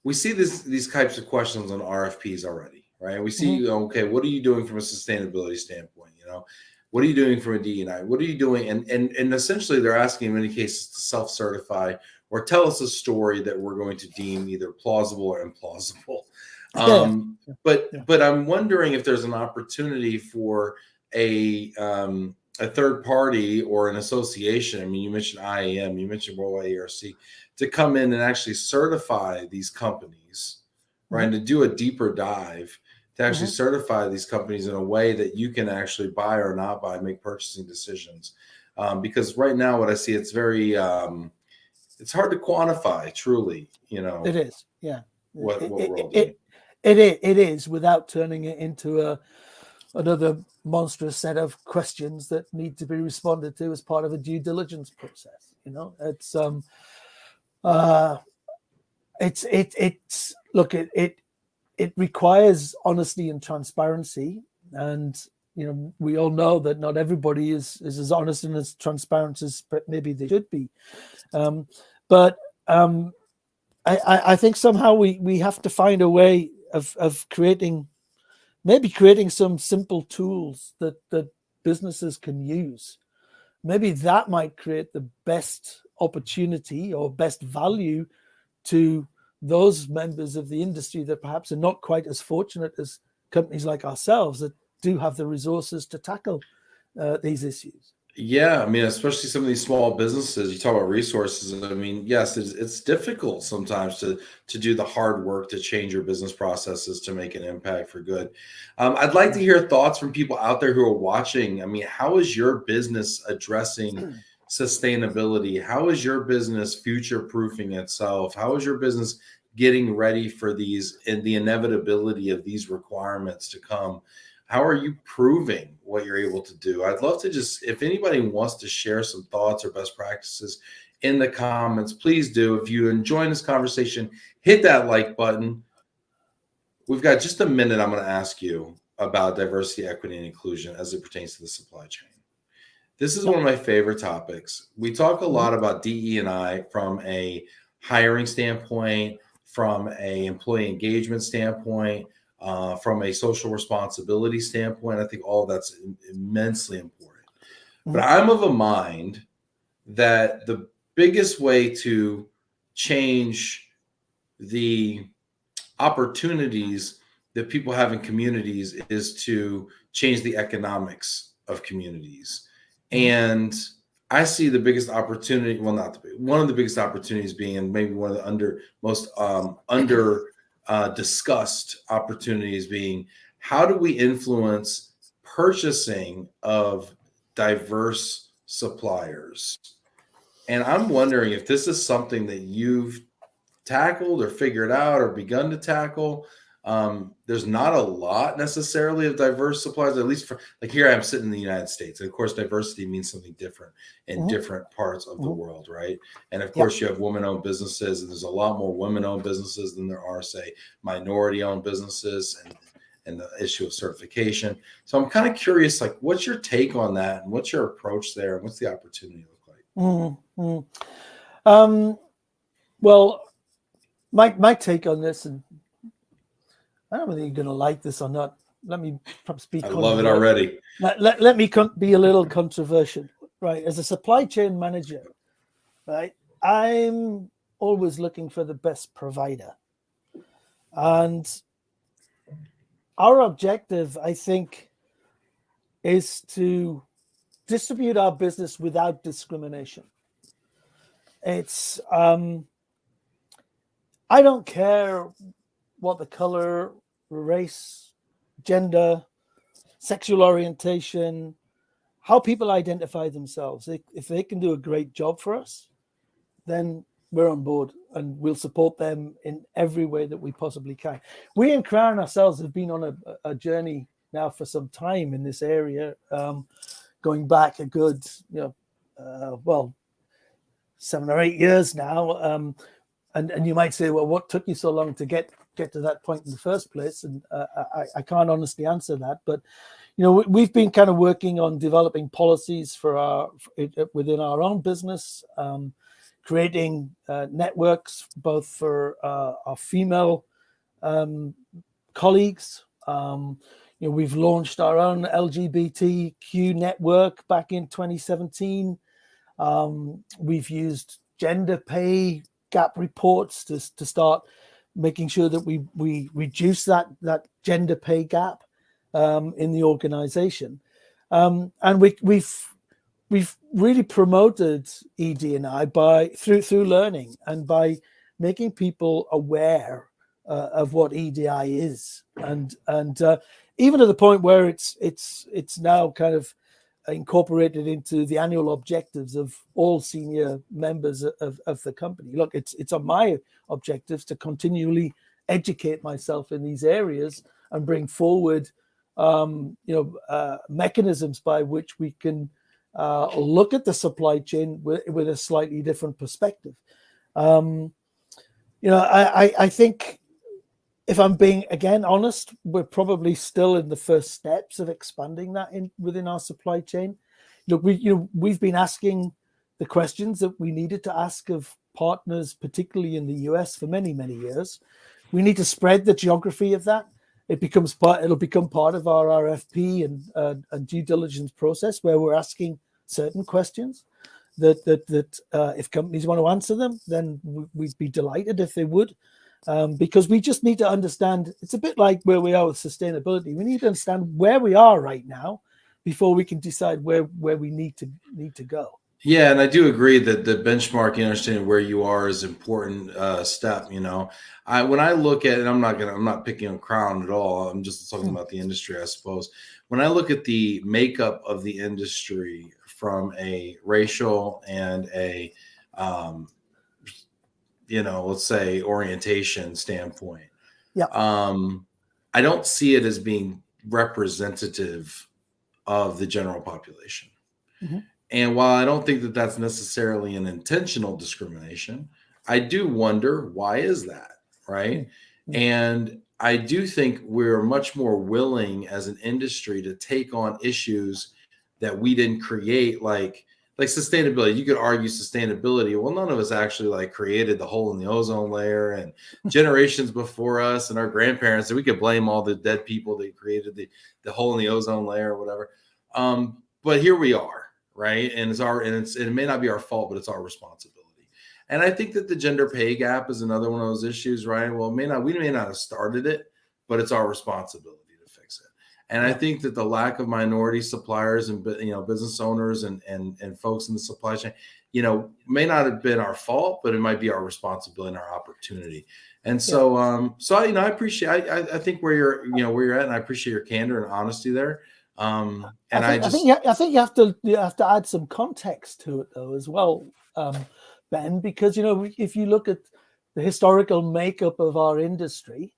we see these types of questions on RFPs already, right? We see, okay, what are you doing from a sustainability standpoint? What are you doing from a D&I? What are you doing? And essentially they're asking in many cases to self-certify or tell us a story that we're going to deem either plausible or implausible. But I'm wondering if there's an opportunity for a third party or an association. I mean, you mentioned IAM, you mentioned Worldwide ERC, to come in and actually certify these companies, right? And to do a deeper dive to actually certify these companies in a way that you can actually buy or not buy, make purchasing decisions. Because right now, what I see, it's very, it's hard to quantify truly, It is, yeah. What we're all doing. It is, without turning it into another monstrous set of questions that need to be responded to as part of a due diligence process. It's look, it requires honesty and transparency, and we all know that not everybody is as honest and as transparent as maybe they should be. But I think somehow we have to find a way of creating some simple tools that businesses can use. Maybe that might create the best opportunity or best value to those members of the industry that perhaps are not quite as fortunate as companies like ourselves that do have the resources to tackle these issues. Yeah, I mean, especially some of these small businesses, you talk about resources. I mean, yes, it's difficult sometimes to do the hard work to change your business processes to make an impact for good. I'd like to hear thoughts from people out there who are watching. I mean, how is your business addressing sustainability? How is your business future-proofing itself? How is your business getting ready for these and the inevitability of these requirements to come? How are you proving what you're able to do? I'd love to if anybody wants to share some thoughts or best practices in the comments, please do. If you enjoy this conversation, hit that like button. We've got just a minute. I'm going to ask you about diversity, equity, and inclusion as it pertains to the supply chain. This is one of my favorite topics. We talk a lot about DE&I from a hiring standpoint, from a employee engagement standpoint, from a social responsibility standpoint. I think all that's immensely important. But I'm of a mind that the biggest way to change the opportunities that people have in communities is to change the economics of communities. And I see the biggest opportunity, well, not the big, one of the biggest opportunities being, and maybe one of the most discussed opportunities being, how do we influence purchasing of diverse suppliers? And I'm wondering if this is something that you've tackled or figured out or begun to tackle. There's not a lot necessarily of diverse suppliers, at least for, like, here I am sitting in the United States. And of course, diversity means something different in different parts of the world, right? And of course, you have women-owned businesses, and there's a lot more women-owned businesses than there are, say, minority-owned businesses, and the issue of certification. So I'm kind of curious, like, what's your take on that, and what's your approach there, and what's the opportunity look like? Well, my take on this, and I don't know whether you're going to like this or not. Let me perhaps be. I love it already. Let me be a little controversial, right? As a supply chain manager, right, I'm always looking for the best provider, and our objective, I think, is to distribute our business without discrimination. It's I don't care what the color, race, gender, sexual orientation, how people identify themselves. If they can do a great job for us, then we're on board, and we'll support them in every way that we possibly can. We in Crown ourselves have been on a journey now for some time in this area, going back a good, 7 or 8 years now. and you might say, well, what took you so long to get to that point in the first place? And I can't honestly answer that, but we've been kind of working on developing policies for within our own business, creating networks both for our female colleagues. We've launched our own LGBTQ network back in 2017. We've used gender pay gap reports to start making sure that we reduce that gender pay gap in the organization, and we've really promoted ED&I through learning and by making people aware of what EDI is, and even to the point where it's now kind of incorporated into the annual objectives of all senior members of the company. Look, it's on my objectives to continually educate myself in these areas and bring forward mechanisms by which we can look at the supply chain with a slightly different perspective. I think, if I'm being again honest, we're probably still in the first steps of expanding that within our supply chain. Look, we've been asking the questions that we needed to ask of partners, particularly in the US, for many, many years. We need to spread the geography of that. It'll become part of our RFP and due diligence process, where we're asking certain questions that if companies want to answer them, then we'd be delighted if they would. Because we just need to understand, it's a bit like where we are with sustainability. We need to understand where we are right now before we can decide where we need to go. Yeah, and I do agree that the benchmarking, understanding where you are, is an important step. When I look at it, I'm not picking on Crown at all. I'm just talking about the industry, I suppose. When I look at the makeup of the industry from a racial and a let's say orientation standpoint, I don't see it as being representative of the general population. Mm-hmm. And while I don't think that that's necessarily an intentional discrimination, I do wonder, why is that, right? Mm-hmm. And I do think we're much more willing as an industry to take on issues that we didn't create, like sustainability. You could argue sustainability. Well, none of us actually created the hole in the ozone layer, and generations before us and our grandparents, and we could blame all the dead people that created the hole in the ozone layer or whatever. But here we are. Right. And it may not be our fault, but it's our responsibility. And I think that the gender pay gap is another one of those issues, right? Well, we may not have started it, but it's our responsibility to fix it. And I think that the lack of minority suppliers and business owners and folks in the supply chain, may not have been our fault, but it might be our responsibility and our opportunity. And so, I appreciate. I think where you're at, and I appreciate your candor and honesty there. I think you have to add some context to it though as well, Ben, because if you look at the historical makeup of our industry,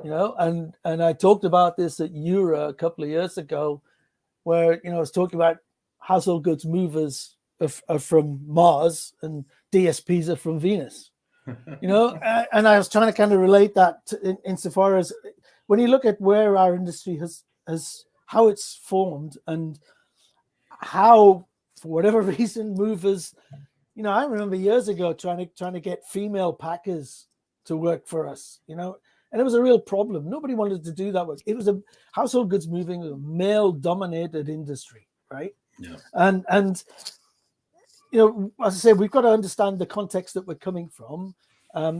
and I talked about this at Eura a couple of years ago, where I was talking about household goods movers are from Mars and DSPs are from Venus, and I was trying to kind of relate that insofar as when you look at where our industry has how it's formed and how, for whatever reason, movers, I remember years ago trying to get female packers to work for us, and it was a real problem. Nobody wanted to do that work. It was a household goods moving, a male-dominated industry, right? Yeah. And as I say, we've got to understand the context that we're coming from.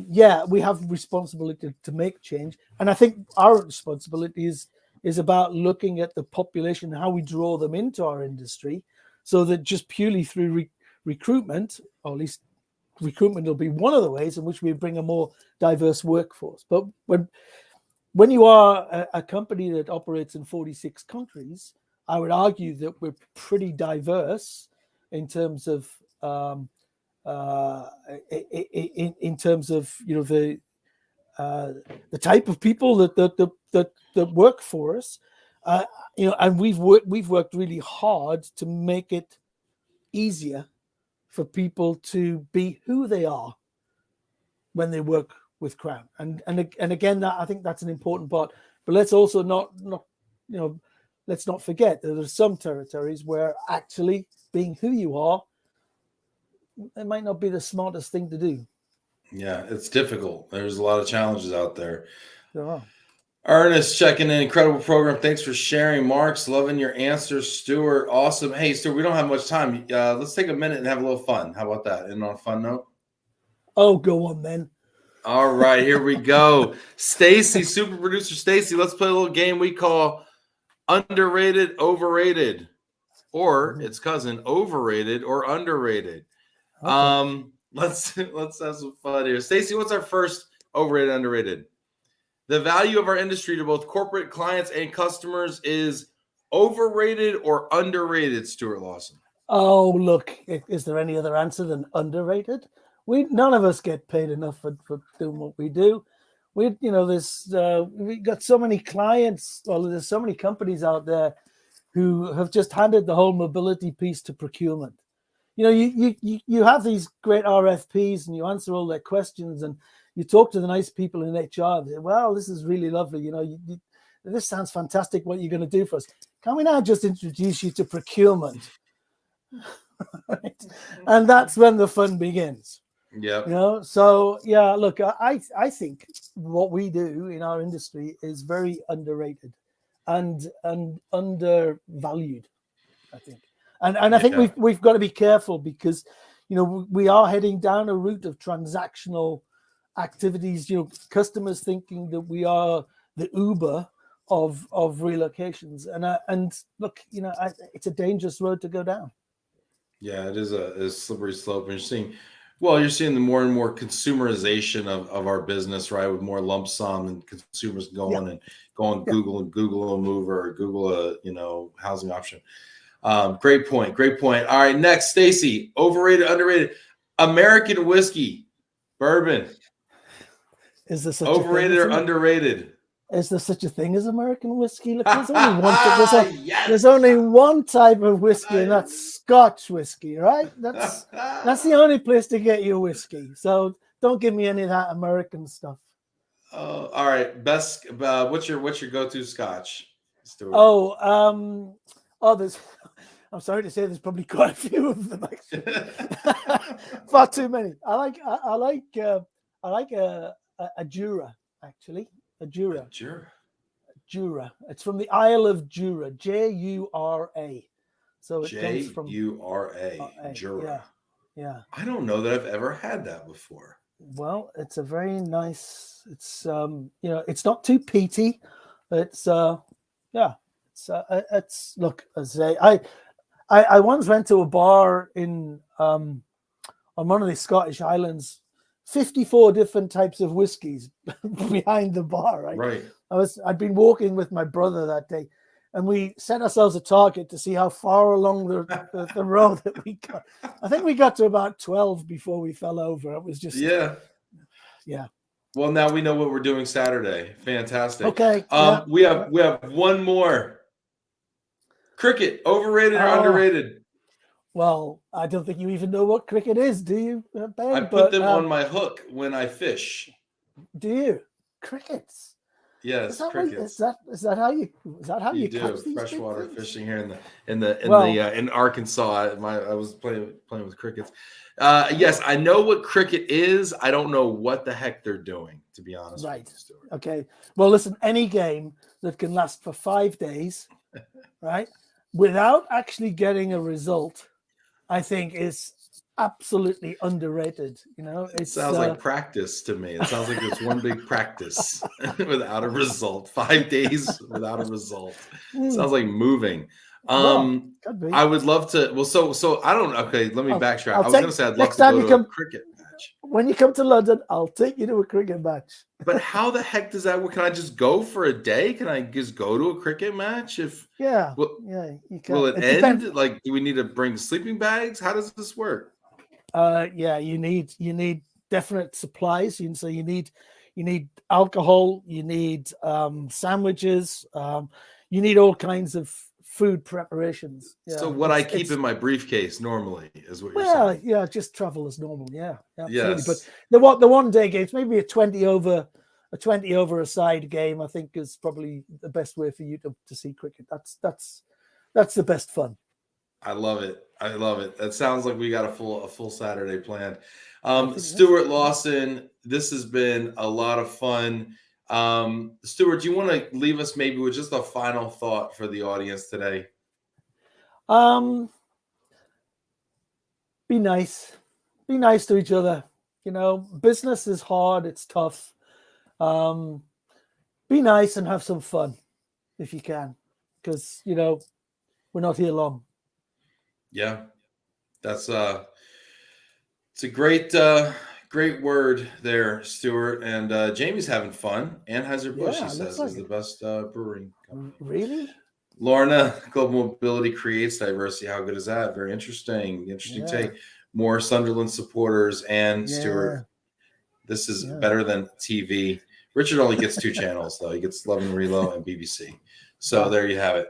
We have responsibility to make change, and I think our responsibility is about looking at the population, how we draw them into our industry, so that just purely through recruitment, or at least recruitment will be one of the ways in which we bring a more diverse workforce. But when you are a company that operates in 46 countries, I would argue that we're pretty diverse in terms of the type of people that work for us, and we've worked really hard to make it easier for people to be who they are, when they work with Crown. And again, that I think that's an important part. But let's also not let's not forget that there's some territories where actually being who you are, it might not be the smartest thing to do. Yeah, it's difficult. There's a lot of challenges out there. There are. Ernest checking in. Incredible program. Thanks for sharing. Mark's loving your answers. Stuart, awesome. Hey, Stuart, we don't have much time. Let's take a minute and have a little fun. How about that? And on a fun note? Oh, go on then. All right, here we go. Stacy, super producer Stacy, let's play a little game we call underrated, overrated, or its cousin, overrated or underrated. Okay. Let's have some fun here. Stacy, what's our first overrated, underrated? The value of our industry to both corporate clients and customers is overrated or underrated, Stuart Lawson? Oh, look, is there any other answer than underrated? None of us get paid enough for doing what we do. We got so many clients, well, there's so many companies out there who have just handed the whole mobility piece to procurement. You have these great RFPs and you answer all their questions and you talk to the nice people in HR. And say, well, this is really lovely. This sounds fantastic. What you're going to do for us? Can we now just introduce you to procurement? Right? And that's when the fun begins. Yeah. So yeah. Look, I think what we do in our industry is very underrated and undervalued. I think. And I think we've got to be careful because, we are heading down a route of transactional activities. Customers thinking that we are the Uber of relocations, and look, it's a dangerous road to go down. Yeah, it is a slippery slope, and you're seeing the more and more consumerization of our business, right? With more lump sum and consumers going Google and Google a mover or Google a housing option. Great point. All right, next, Stacy, overrated, underrated, American whiskey, bourbon. Is there such overrated or underrated? Is there such a thing as American whiskey? Look, there's only one. There's only one type of whiskey, and that's Scotch whiskey, right? That's the only place to get your whiskey. So don't give me any of that American stuff. All right, best. What's your go-to Scotch, Stuart? There's. I'm sorry to say, there's probably quite a few of them. Actually, far too many. I like a Jura, actually. A Jura. Jura. It's from the Isle of Jura. Jura. So it comes from Jura. Jura. Yeah. I don't know that I've ever had that before. Well, it's a very nice. It's it's not too peaty. It's it's look. As I once went to a bar in on one of the Scottish islands. 54 different types of whiskeys behind the bar, right? Right. I'd been walking with my brother that day, and we set ourselves a target to see how far along the road that we got. I think we got to about 12 before we fell over. It was just yeah. Well, now we know what we're doing Saturday. Fantastic. Okay. We have one more. Cricket, overrated or underrated? Well, I don't think you even know what cricket is, do you, Ben? I put them on my hook when I fish. Do you? Crickets? Yes, crickets. Is that how you catch these freshwater fishing here in Arkansas? I was playing with crickets. Yes, I know what cricket is. I don't know what the heck they're doing, to be honest. Right. With you, okay. Well, listen, any game that can last for 5 days, right, without actually getting a result, I think is absolutely underrated. It sounds like practice to me. It sounds like it's one big practice without a result. 5 days without a result. Sounds like moving. I would love to. Well, so I don't. Okay, let me backtrack. I was going to say I'd love to go to a cricket match. When you come to London, I'll take you to a cricket match. But how the heck does that work? Can I just go for a day? Can I just go to a cricket match? You can. Will it end? Depends. Like, do we need to bring sleeping bags? How does this work? You need definite supplies. So you need alcohol. You need sandwiches. You need all kinds of food preparations. Yeah, So what I keep in my briefcase normally is what you're saying. Yeah, just travel as normal. Yeah, absolutely. Yes. But the one day games, maybe a 20 over a side game, I think is probably the best way for you to see cricket. That's the best fun. I love it. I love it. That sounds like we got a full Saturday planned. Stuart Lawson, this has been a lot of fun. Stuart, do you want to leave us maybe with just a final thought for the audience today? Be nice. Be nice to each other. You know, business is hard. It's tough. Be nice and have some fun if you can, because, you know, we're not here long. Yeah, that's it's a great word there, Stuart. And Jamie's having fun. Anheuser-Busch, he says, is the best brewing company. Really? Lorna, global mobility creates diversity. How good is that? Very interesting. Interesting take. More Sunderland supporters and Stuart. This is better than TV. Richard only gets 2 channels, though. He gets Love and Relo and BBC. So there you have it.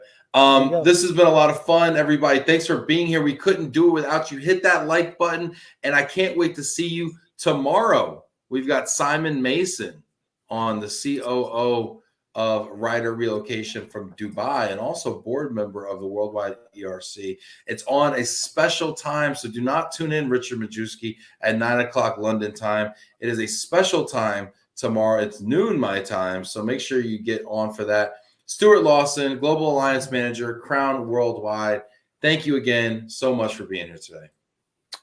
This has been a lot of fun, everybody. Thanks for being here. We couldn't do it without you. Hit that like button, and I can't wait to see you tomorrow. We've got Simon Mason on, the COO of Rider Relocation from Dubai, and also board member of the Worldwide ERC. It's on a special time, so do not tune in, Richard Majewski, at 9 o'clock London time. It is a special time tomorrow. It's noon my time, so make sure you get on for that. Stuart Lawson, Global Alliance Manager, Crown Worldwide. Thank you again so much for being here today.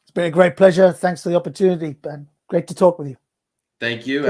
It's been a great pleasure. Thanks for the opportunity, Ben. Great to talk with you. Thank you.